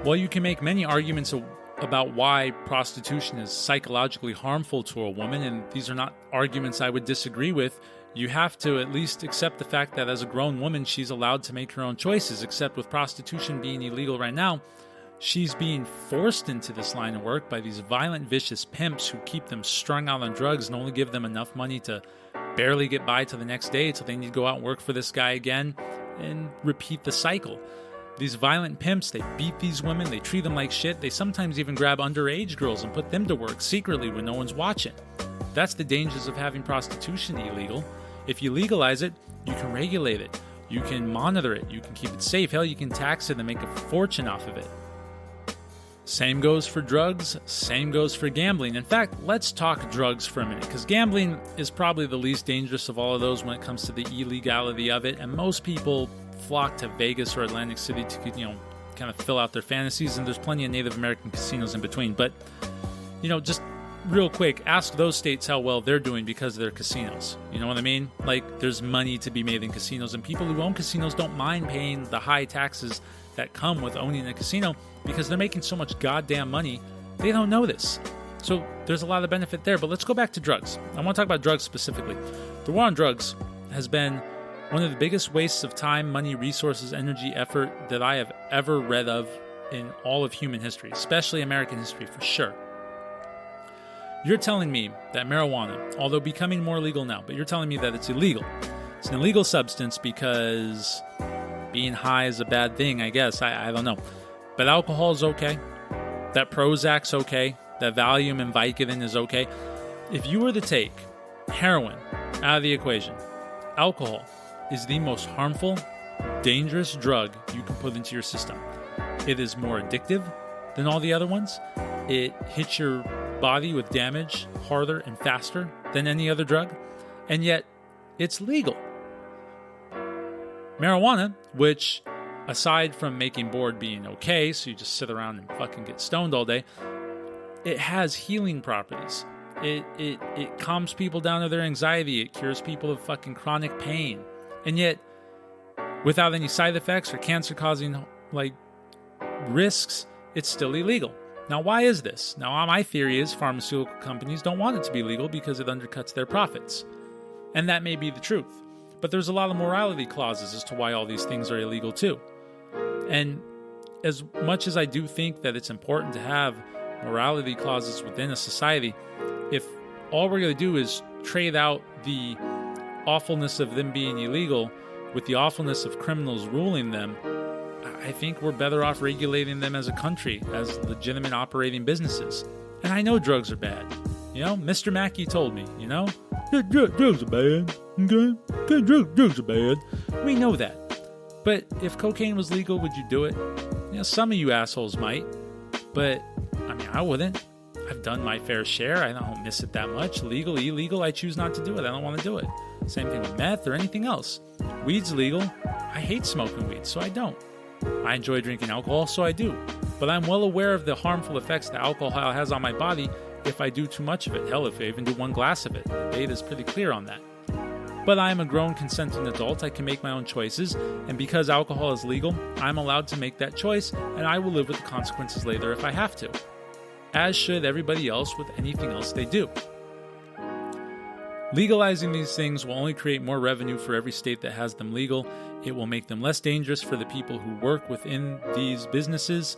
B: While you can make many arguments about why prostitution is psychologically harmful to a woman, and these are not arguments I would disagree with, you have to at least accept the fact that as a grown woman, she's allowed to make her own choices, except with prostitution being illegal right now, she's being forced into this line of work by these violent, vicious pimps who keep them strung out on drugs and only give them enough money to barely get by till the next day, till they need to go out and work for this guy again and repeat the cycle. These violent pimps, they beat these women, they treat them like shit, they sometimes even grab underage girls and put them to work secretly when no one's watching. That's the dangers of having prostitution illegal. If you legalize it, you can regulate it, you can monitor it, you can keep it safe, hell, you can tax it and make a fortune off of it. Same goes for drugs, same goes for gambling. In fact, let's talk drugs for a minute, because gambling is probably the least dangerous of all of those when it comes to the illegality of it, and most people flock to Vegas or Atlantic City to, kind of fill out their fantasies, and there's plenty of Native American casinos in between. But, just real quick, ask those states how well they're doing because of their casinos. You know what I mean? Like, there's money to be made in casinos, and people who own casinos don't mind paying the high taxes that come with owning a casino because they're making so much goddamn money, they don't know this. So there's a lot of benefit there. But let's go back to drugs. I want to talk about drugs specifically. The war on drugs has been one of the biggest wastes of time, money, resources, energy, effort that I have ever read of in all of human history, especially American history for sure. You're telling me that marijuana, although becoming more legal now, but you're telling me that it's illegal. It's an illegal substance because being high is a bad thing, I guess. I don't know. But alcohol is okay. That Prozac's okay. That Valium and Vicodin is okay. If you were to take heroin out of the equation, alcohol is the most harmful, dangerous drug you can put into your system. It is more addictive than all the other ones. It hits your body with damage harder and faster than any other drug. And yet, it's legal. Marijuana, which, aside from making bored being okay, so you just sit around and fucking get stoned all day, it has healing properties. It calms people down to their anxiety. It cures people of fucking chronic pain. And yet, without any side effects or cancer-causing, risks, it's still illegal. Now, why is this? Now, my theory is pharmaceutical companies don't want it to be legal because it undercuts their profits. And that may be the truth. But there's a lot of morality clauses as to why all these things are illegal too. And as much as I do think that it's important to have morality clauses within a society, if all we're going to do is trade out the awfulness of them being illegal with the awfulness of criminals ruling them, I think we're better off regulating them as a country, as legitimate operating businesses. And I know drugs are bad. Mr. Mackey told me, drugs are bad. Okay, drugs are bad. We know that. But if cocaine was legal, would you do it? Some of you assholes might. But, I wouldn't. I've done my fair share. I don't miss it that much. Legal, illegal, I choose not to do it. I don't want to do it. Same thing with meth or anything else. Weed's legal. I hate smoking weed, so I don't. I enjoy drinking alcohol, so I do. But I'm well aware of the harmful effects that alcohol has on my body if I do too much of it. Hell, if I even do one glass of it. The data is pretty clear on that. But I am a grown, consenting adult. I can make my own choices. And because alcohol is legal, I'm allowed to make that choice, and I will live with the consequences later if I have to. As should everybody else with anything else they do. Legalizing these things will only create more revenue for every state that has them legal. It will make them less dangerous for the people who work within these businesses,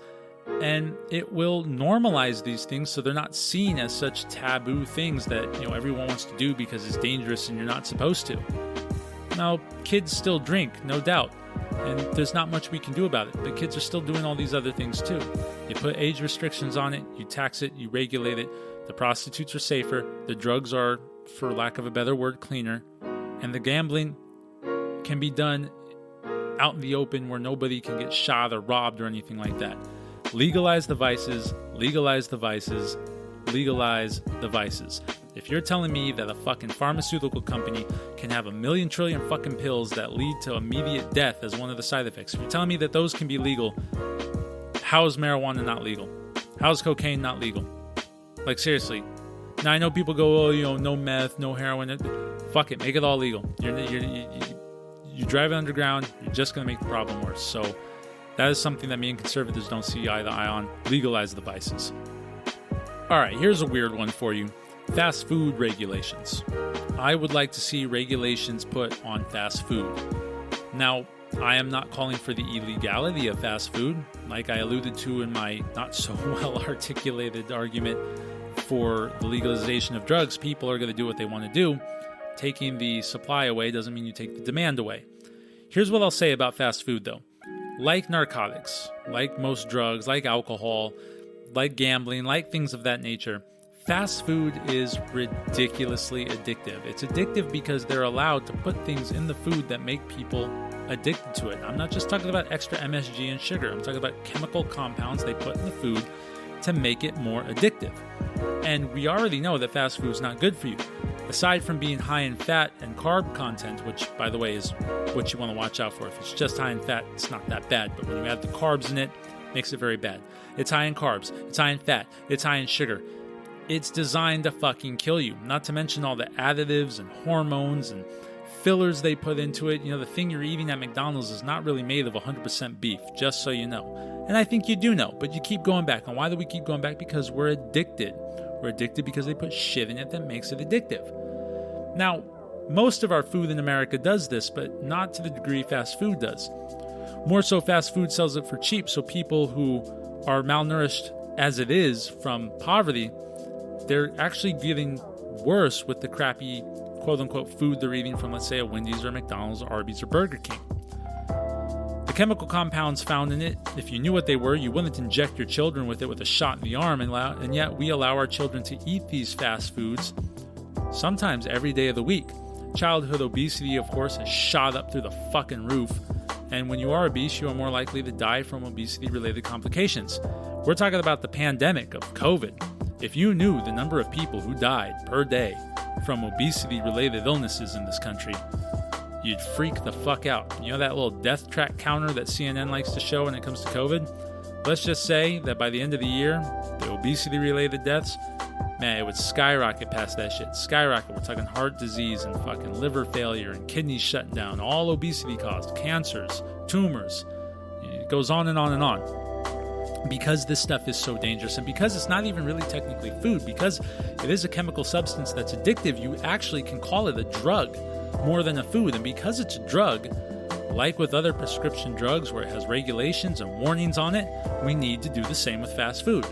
B: and it will normalize these things so they're not seen as such taboo things that everyone wants to do because it's dangerous and you're not supposed to. Now, kids still drink, no doubt, and there's not much we can do about it, but kids are still doing all these other things too. You put age restrictions on it, you tax it, you regulate it, the prostitutes are safer, the drugs are, for lack of a better word, cleaner, and the gambling can be done out in the open where nobody can get shot or robbed or anything like that. Legalize the vices, legalize the vices, legalize the vices. If you're telling me that a fucking pharmaceutical company can have 1,000,000 trillion fucking pills that lead to immediate death as one of the side effects, if you're telling me that those can be legal, how is marijuana not legal? How is cocaine not legal? Seriously. Now, I know people go, no meth, no heroin. Fuck it, make it all legal. You're driving underground, you're just going to make the problem worse. So that is something that me and conservatives don't see eye to eye on. Legalize the vices. All right, here's a weird one for you. Fast food regulations. I would like to see regulations put on fast food. Now, I am not calling for the illegality of fast food. Like I alluded to in my not so well articulated argument for the legalization of drugs, people are going to do what they want to do. Taking the supply away doesn't mean you take the demand away. Here's what I'll say about fast food, though. Like narcotics, like most drugs, like alcohol, like gambling, like things of that nature, fast food is ridiculously addictive. It's addictive because they're allowed to put things in the food that make people addicted to it. I'm not just talking about extra MSG and sugar. I'm talking about chemical compounds they put in the food to make it more addictive. And we already know that fast food is not good for you. Aside from being high in fat and carb content, which, by the way, is what you want to watch out for. If it's just high in fat, it's not that bad. But when you add the carbs in it, it makes it very bad. It's high in carbs. It's high in fat. It's high in sugar. It's designed to fucking kill you. Not to mention all the additives and hormones and fillers they put into it. The thing you're eating at McDonald's is not really made of 100% beef, just so you know. And I think you do know, but you keep going back. And why do we keep going back? Because we're addicted. We're addicted because they put shit in it that makes it addictive. Now, most of our food in America does this, but not to the degree fast food does. More so, fast food sells it for cheap, so people who are malnourished as it is from poverty, they're actually getting worse with the crappy, quote-unquote, food they're eating from, let's say, a Wendy's or McDonald's or Arby's or Burger King. The chemical compounds found in it, if you knew what they were, you wouldn't inject your children with it with a shot in the arm, and yet we allow our children to eat these fast foods sometimes every day of the week. Childhood obesity, of course, has shot up through the fucking roof, and when you are obese, you are more likely to die from obesity-related complications. We're talking about the pandemic of COVID. If you knew the number of people who died per day from obesity-related illnesses in this country, you'd freak the fuck out. You know that little death track counter that CNN likes to show when it comes to COVID? Let's just say that by the end of the year, the obesity-related deaths, man, it would skyrocket past that shit. Skyrocket. We're talking heart disease and fucking liver failure and kidneys shutting down. All obesity caused. Cancers, tumors. It goes on and on and on. Because this stuff is so dangerous and because it's not even really technically food, because it is a chemical substance that's addictive, you actually can call it a drug more than a food. And because it's a drug, like with other prescription drugs where it has regulations and warnings on it, we need to do the same with fast food.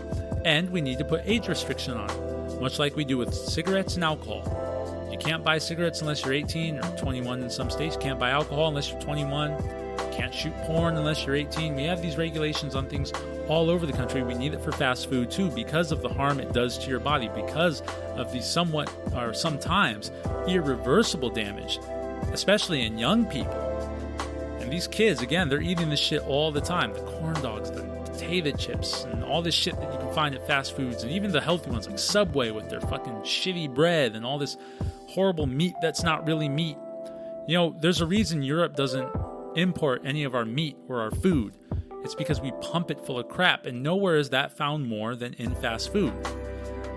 B: And we need to put age restriction on it, much like we do with cigarettes and alcohol. You can't buy cigarettes unless you're 18 or 21 in some states. You can't buy alcohol unless you're 21. You can't shoot porn unless you're 18. We have these regulations on things all over the country. We need it for fast food too because of the harm it does to your body, because of the somewhat or sometimes irreversible damage, especially in young people. And these kids, again, they're eating this shit all the time. The corn dogs, the potato chips, and all this shit that you can find at fast foods, and even the healthy ones like Subway with their fucking shitty bread and all this horrible meat that's not really meat. You know, there's a reason Europe doesn't import any of our meat or our food. It's because we pump it full of crap, and nowhere is that found more than in fast food.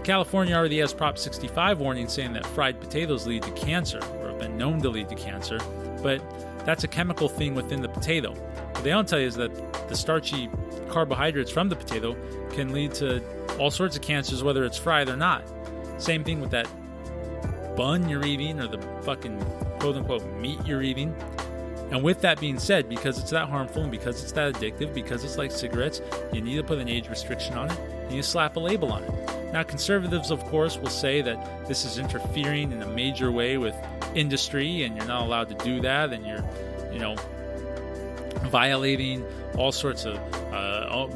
B: California already has Prop 65 warning saying that fried potatoes lead to cancer, or have been known to lead to cancer, but that's a chemical thing within the potato. What they don't tell you is that the starchy carbohydrates from the potato can lead to all sorts of cancers, whether it's fried or not. Same thing with that bun you're eating or the fucking quote-unquote meat you're eating. And with that being said, because it's that harmful and because it's that addictive, because it's like cigarettes, you need to put an age restriction on it and you slap a label on it. Now, conservatives, of course, will say that this is interfering in a major way with industry and you're not allowed to do that and you're, violating all sorts of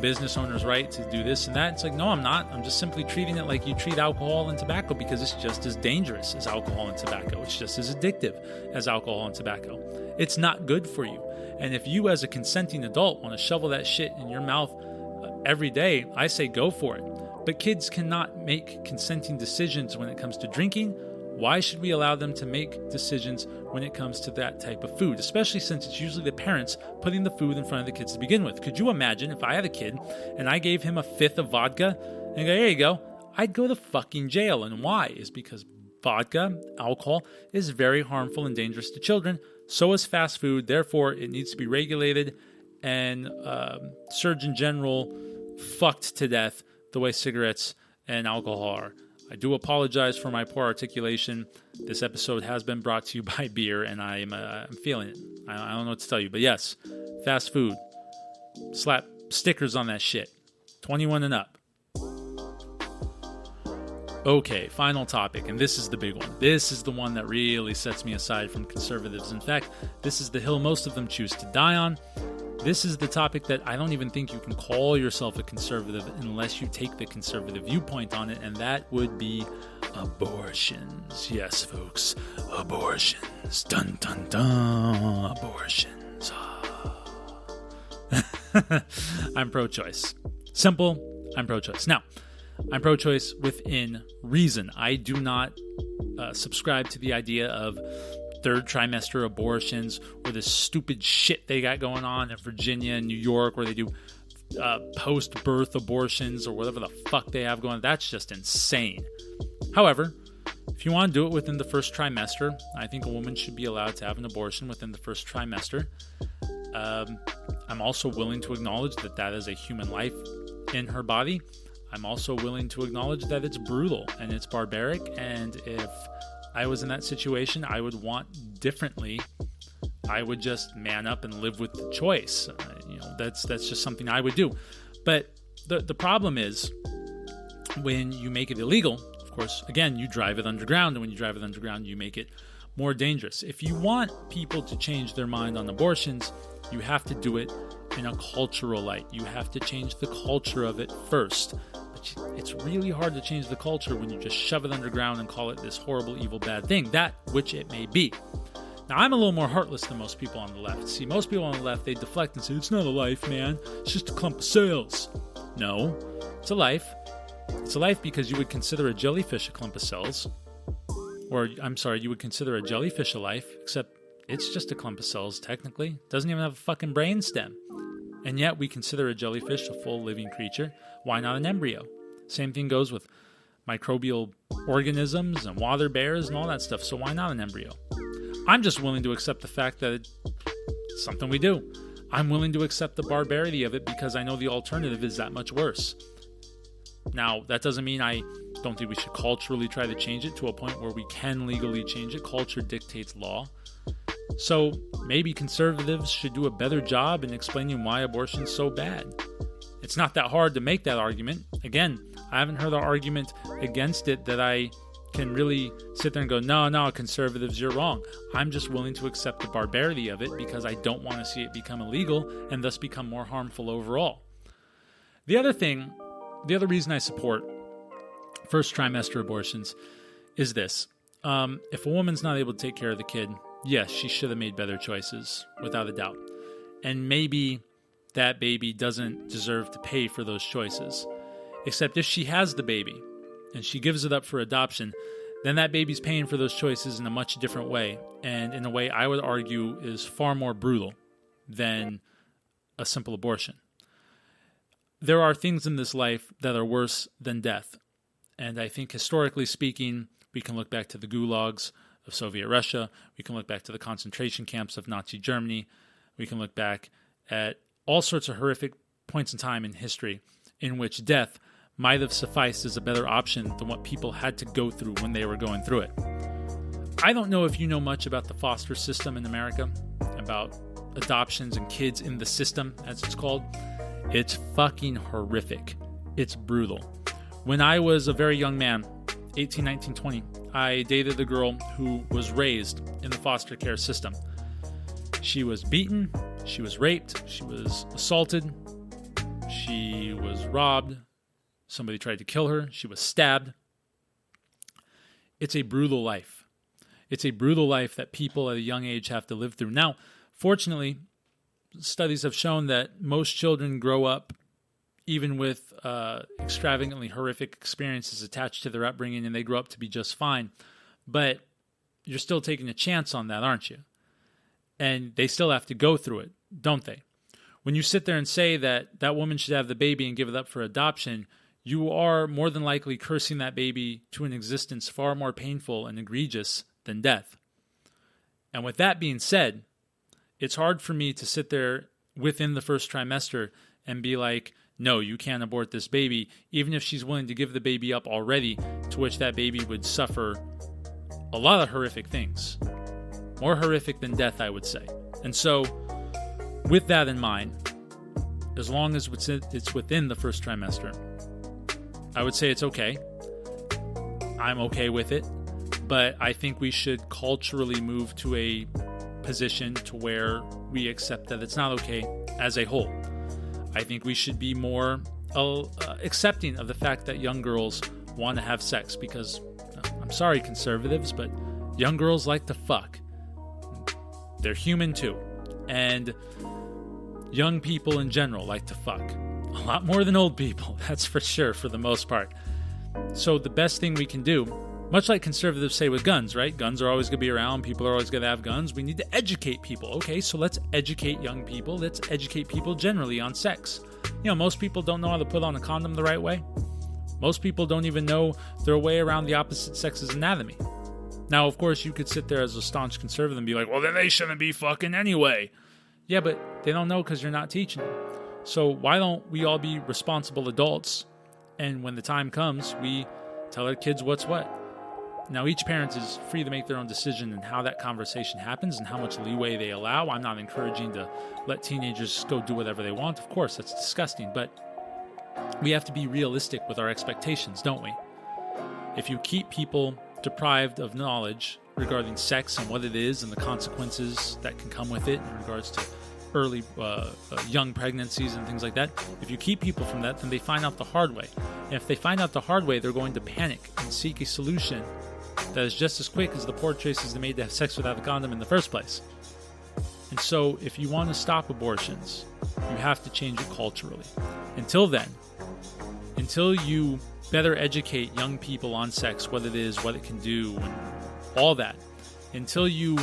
B: business owners' right to do this and that. It's like, no, I'm not. I'm just simply treating it like you treat alcohol and tobacco because it's just as dangerous as alcohol and tobacco. It's just as addictive as alcohol and tobacco. It's not good for you. And if you as a consenting adult want to shovel that shit in your mouth every day, I say go for it. But kids cannot make consenting decisions when it comes to drinking. Why should we allow them to make decisions when it comes to that type of food, especially since it's usually the parents putting the food in front of the kids to begin with? Could you imagine if I had a kid and I gave him a fifth of vodka and go, here you go, I'd go to fucking jail. And why? Is because vodka, alcohol, is very harmful and dangerous to children. So is fast food. Therefore, it needs to be regulated and Surgeon General fucked to death the way cigarettes and alcohol are. I do apologize for my poor articulation. This episode has been brought to you by beer, and I'm feeling it. I don't know what to tell you, but yes, fast food. Slap stickers on that shit. 21 and up. Okay, final topic, and this is the big one. This is the one that really sets me aside from conservatives. In fact, this is the hill most of them choose to die on. This is the topic that I don't even think you can call yourself a conservative unless you take the conservative viewpoint on it, and that would be abortions. Yes, folks, abortions. Dun, dun, dun. Abortions. I'm pro-choice. Simple, I'm pro-choice. Now, I'm pro-choice within reason. I do not subscribe to the idea of third trimester abortions or this stupid shit they got going on in Virginia and New York where they do post-birth abortions or whatever the fuck they have going on. That's just insane. However, if you want to do it within the first trimester, I think a woman should be allowed to have an abortion within the first trimester. I'm also willing to acknowledge that that is a human life in her body. I'm also willing to acknowledge that it's brutal and it's barbaric, and if I was in that situation, I would want differently. I would just man up and live with the choice. That's just something I would do. But the problem is when you make it illegal, of course, again, you drive it underground, and when you drive it underground, you make it more dangerous. If you want people to change their mind on abortions, You have to do it in a cultural light. You have to change the culture of it first. But it's really hard to change the culture when you just shove it underground and call it this horrible, evil, bad thing, that which it may be. Now, I'm a little more heartless than most people on the left. See, most people on the left, they deflect and say, it's not a life, man. It's just a clump of cells. No, it's a life. It's a life because you would consider a jellyfish a clump of cells. Or, I'm sorry, you would consider a jellyfish a life, except it's just a clump of cells, technically. It doesn't even have a fucking brain stem. And yet we consider a jellyfish a full living creature. Why not an embryo? Same thing goes with microbial organisms and water bears and all that stuff. So why not an embryo? I'm just willing to accept the fact that it's something we do. I'm willing to accept the barbarity of it because I know the alternative is that much worse. Now, that doesn't mean I don't think we should culturally try to change it to a point where we can legally change it. Culture dictates law. So maybe conservatives should do a better job in explaining why abortion's so bad. It's not that hard to make that argument. Again, I haven't heard an argument against it that I can really sit there and go, no, conservatives, you're wrong. I'm just willing to accept the barbarity of it because I don't want to see it become illegal and thus become more harmful overall. The other reason I support first trimester abortions is this. If a woman's not able to take care of the kid, yes, she should have made better choices, without a doubt. And maybe that baby doesn't deserve to pay for those choices. Except if she has the baby and she gives it up for adoption, then that baby's paying for those choices in a much different way, and in a way I would argue is far more brutal than a simple abortion. There are things in this life that are worse than death, and I think historically speaking, we can look back to the gulags of Soviet Russia, we can look back to the concentration camps of Nazi Germany, we can look back at all sorts of horrific points in time in history in which death might have sufficed as a better option than what people had to go through when they were going through it. I don't know if you know much about the foster system in America, about adoptions and kids in the system, as it's called. It's fucking horrific. It's brutal. When I was a very young man, 18, 19, 20, I dated a girl who was raised in the foster care system. She was beaten, she was raped, she was assaulted, she was robbed, somebody tried to kill her, she was stabbed. It's a brutal life. It's a brutal life that people at a young age have to live through. Now, fortunately, studies have shown that most children grow up even with extravagantly horrific experiences attached to their upbringing, and they grow up to be just fine. But you're still taking a chance on that, aren't you? And they still have to go through it, don't they? When you sit there and say that that woman should have the baby and give it up for adoption, you are more than likely cursing that baby to an existence far more painful and egregious than death. And with that being said, it's hard for me to sit there within the first trimester and be like, no, you can't abort this baby, even if she's willing to give the baby up already, to which that baby would suffer a lot of horrific things. More horrific than death, I would say. And so, with that in mind, as long as it's within the first trimester, I would say it's okay. I'm okay with it. But I think we should culturally move to a position to where we accept that it's not okay as a whole. I think we should be more accepting of the fact that young girls want to have sex because, I'm sorry, conservatives, but young girls like to fuck. They're human too. And young people in general like to fuck. A lot more than old people, that's for sure, for the most part. So the best thing we can do, much like conservatives say with guns, right? Guns are always going to be around. People are always going to have guns. We need to educate people. Okay, so let's educate young people. Let's educate people generally on sex. You know, most people don't know how to put on a condom the right way. Most people don't even know their way around the opposite sex's anatomy. Now, of course, you could sit there as a staunch conservative and be like, well, then they shouldn't be fucking anyway. Yeah, but they don't know because you're not teaching them. So why don't we all be responsible adults, and when the time comes, we tell our kids what's what? Now, each parent is free to make their own decision in how that conversation happens and how much leeway they allow. I'm not encouraging to let teenagers go do whatever they want. Of course, that's disgusting, but we have to be realistic with our expectations, don't we? If you keep people deprived of knowledge regarding sex and what it is and the consequences that can come with it in regards to early young pregnancies and things like that. If you keep people from that, then they find out the hard way. And if they find out the hard way, they're going to panic and seek a solution that is just as quick as the poor choices they made to have sex without a condom in the first place. And so if you want to stop abortions, you have to change it culturally. Until then, until you better educate young people on sex, what it is, what it can do, and all that, until you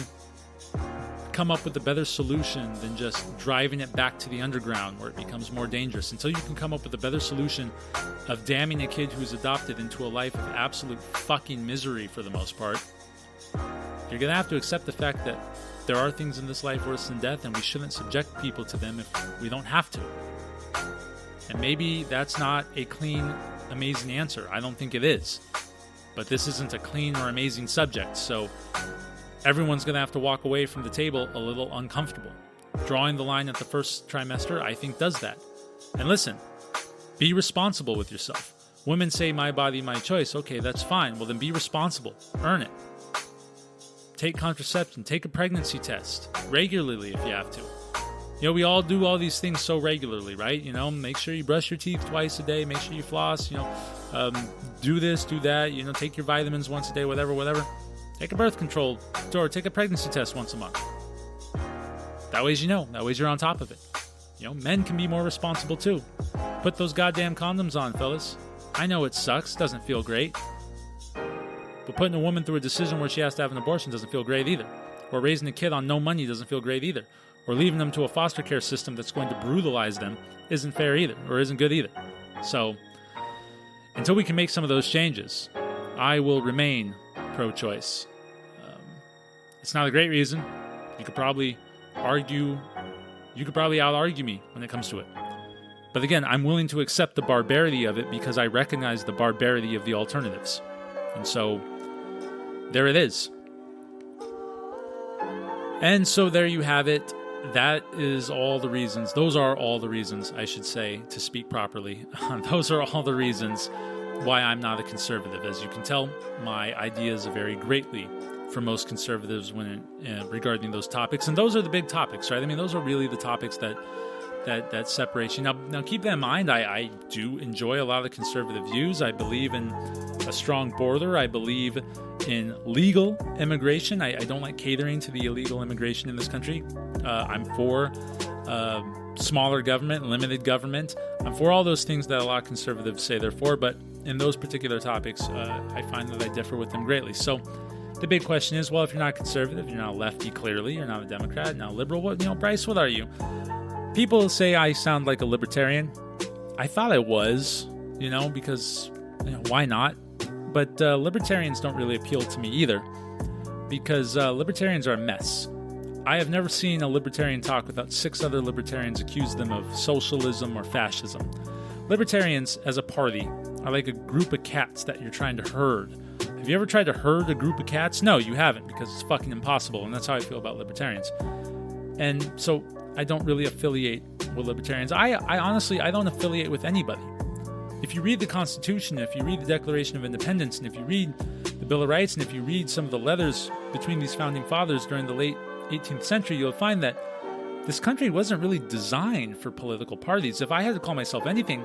B: come up with a better solution than just driving it back to the underground where it becomes more dangerous, until you can come up with a better solution of damning a kid who's adopted into a life of absolute fucking misery for the most part, you're going to have to accept the fact that there are things in this life worse than death, and we shouldn't subject people to them if we don't have to. And maybe that's not a clean, amazing answer. I don't think it is. But this isn't a clean or amazing subject, so everyone's going to have to walk away from the table a little uncomfortable. Drawing the line at the first trimester, I think, does that. And listen, be responsible with yourself. Women say, my body, my choice. Okay, that's fine. Well, then be responsible. Earn it. Take contraception. Take a pregnancy test regularly if you have to. You know, we all do all these things so regularly, right? You know, make sure you brush your teeth twice a day. Make sure you floss, do this, do that. You know, take your vitamins once a day, whatever. Take a birth control or take a pregnancy test once a month. That way you know. That way you're on top of it. You know, men can be more responsible too. Put those goddamn condoms on, fellas. I know it sucks. Doesn't feel great. But putting a woman through a decision where she has to have an abortion doesn't feel great either. Or raising a kid on no money doesn't feel great either. Or leaving them to a foster care system that's going to brutalize them isn't fair either, or isn't good either. So, until we can make some of those changes, I will remain pro-choice. It's not a great reason. You could probably out-argue me when it comes to it. But again, I'm willing to accept the barbarity of it because I recognize the barbarity of the alternatives. And so, there it is. And so there you have it. That is all the reasons. Those are all the reasons, I should say, to speak properly. Those are all the reasons why I'm not a conservative. As you can tell, my ideas vary greatly for most conservatives when regarding those topics. And those are the big topics, right? I mean, those are really the topics that separate you. Now keep that in mind. I do enjoy a lot of conservative views. I believe in a strong border. I believe in legal immigration. I don't like catering to the illegal immigration in this country. I'm for smaller government, limited government. I'm for all those things that a lot of conservatives say they're for, but in those particular topics, I find that I differ with them greatly. So the big question is, well, if you're not conservative, you're not a lefty, clearly, you're not a Democrat, you're not a liberal, Bryce, what are you? People say I sound like a libertarian. I thought I was, because, why not? But libertarians don't really appeal to me either, because libertarians are a mess. I have never seen a libertarian talk without 6 other libertarians accuse them of socialism or fascism. Libertarians, as a party, are like a group of cats that you're trying to herd. Have you ever tried to herd a group of cats? No, you haven't, because it's fucking impossible, and that's how I feel about libertarians. And so I don't really affiliate with libertarians. I honestly don't affiliate with anybody. If you read the Constitution, if you read the Declaration of Independence, and if you read the Bill of Rights, and if you read some of the letters between these founding fathers during the late 18th century, you'll find that this country wasn't really designed for political parties. If I had to call myself anything,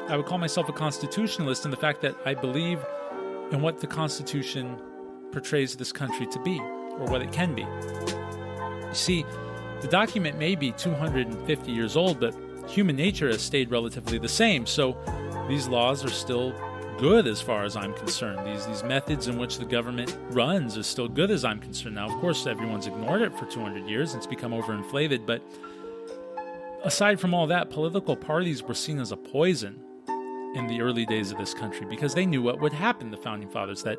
B: I would call myself a constitutionalist in the fact that I believe in what the Constitution portrays this country to be, or what it can be. You see, the document may be 250 years old, but human nature has stayed relatively the same, so these laws are still good as far as I'm concerned. These methods in which the government runs are still good as I'm concerned. Now, of course, everyone's ignored it for 200 years. It's become overinflated, but aside from all that, political parties were seen as a poison in the early days of this country because they knew what would happen, the founding fathers, that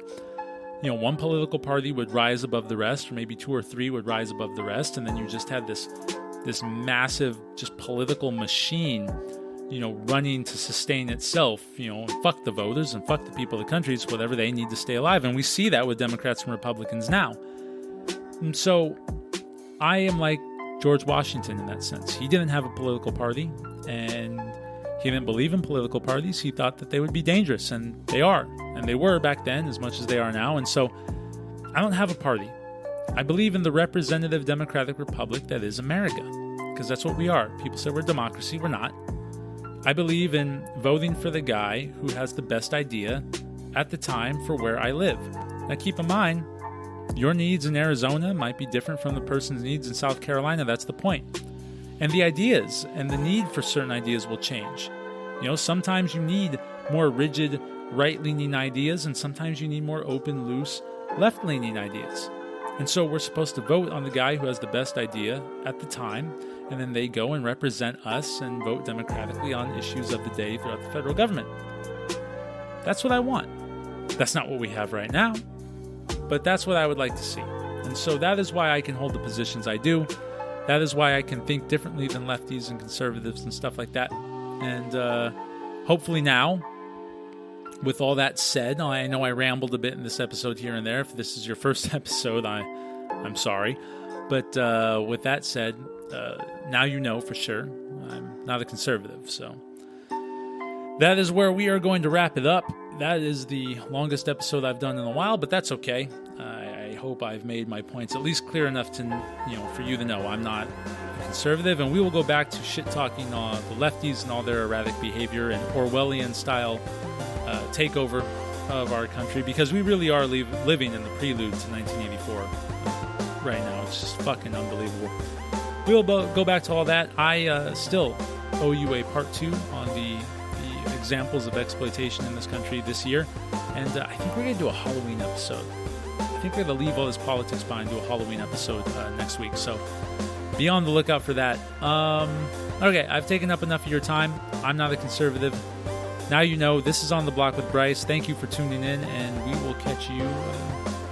B: one political party would rise above the rest, or maybe 2 or 3 would rise above the rest, and then you just had this massive just political machine running to sustain itself, and fuck the voters and fuck the people of the country. It's whatever they need to stay alive. And we see that with Democrats and Republicans now. And so I am like George Washington in that sense. He didn't have a political party, and he didn't believe in political parties. He thought that they would be dangerous, and they are. And they were back then as much as they are now. And so I don't have a party. I believe in the representative democratic republic that is America. because that's what we are. People say we're a democracy. We're not. I believe in voting for the guy who has the best idea at the time for where I live. Now, keep in mind, your needs in Arizona might be different from the person's needs in South Carolina. That's the point. And the ideas and the need for certain ideas will change. Sometimes you need more rigid, right-leaning ideas, and sometimes you need more open, loose, left-leaning ideas. And so we're supposed to vote on the guy who has the best idea at the time, and then they go and represent us and vote democratically on issues of the day throughout the federal government. That's what I want. That's not what we have right now, but that's what I would like to see. And so that is why I can hold the positions I do. That is why I can think differently than lefties and conservatives and stuff like that. And hopefully now, with all that said, I know I rambled a bit in this episode here and there. If this is your first episode, I'm sorry. But with that said, now you know for sure I'm not a conservative. So that is where we are going to wrap it up. That is the longest episode I've done in a while, but that's okay. I hope I've made my points at least clear enough to, for you to know I'm not a conservative, and we will go back to shit-talking the lefties and all their erratic behavior and Orwellian-style takeover of our country, because we really are living in the prelude to 1984 right now. It's just fucking unbelievable. We'll go back to all that. I still owe you a part 2 on the examples of exploitation in this country this year, and I think we're going to do a Halloween episode. I think we're going to leave all this politics behind and do a Halloween episode next week, so be on the lookout for that. Okay, I've taken up enough of your time. I'm not a conservative. Now you know. This is On the Block with Bryce. Thank you for tuning in, and we will catch you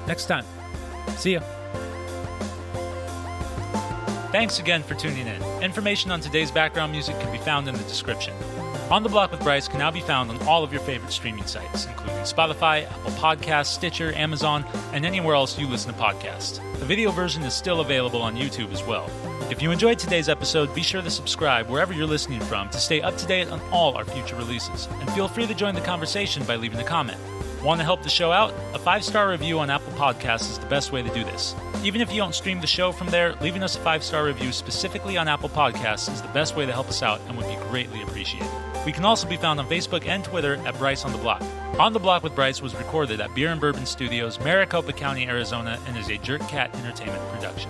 B: next time. See ya. Thanks again for tuning in. Information on today's background music can be found in the description. On the Block with Bryce can now be found on all of your favorite streaming sites, including Spotify, Apple Podcasts, Stitcher, Amazon, and anywhere else you listen to podcasts. The video version is still available on YouTube as well. If you enjoyed today's episode, be sure to subscribe wherever you're listening from to stay up to date on all our future releases, and feel free to join the conversation by leaving a comment. Want to help the show out? A 5-star review on Apple Podcasts is the best way to do this. Even if you don't stream the show from there, leaving us a 5-star review specifically on Apple Podcasts is the best way to help us out and would be greatly appreciated. We can also be found on Facebook and Twitter at Bryce on the Block. On the Block with Bryce was recorded at Beer and Bourbon Studios, Maricopa County, Arizona, and is a Jerk Cat Entertainment production.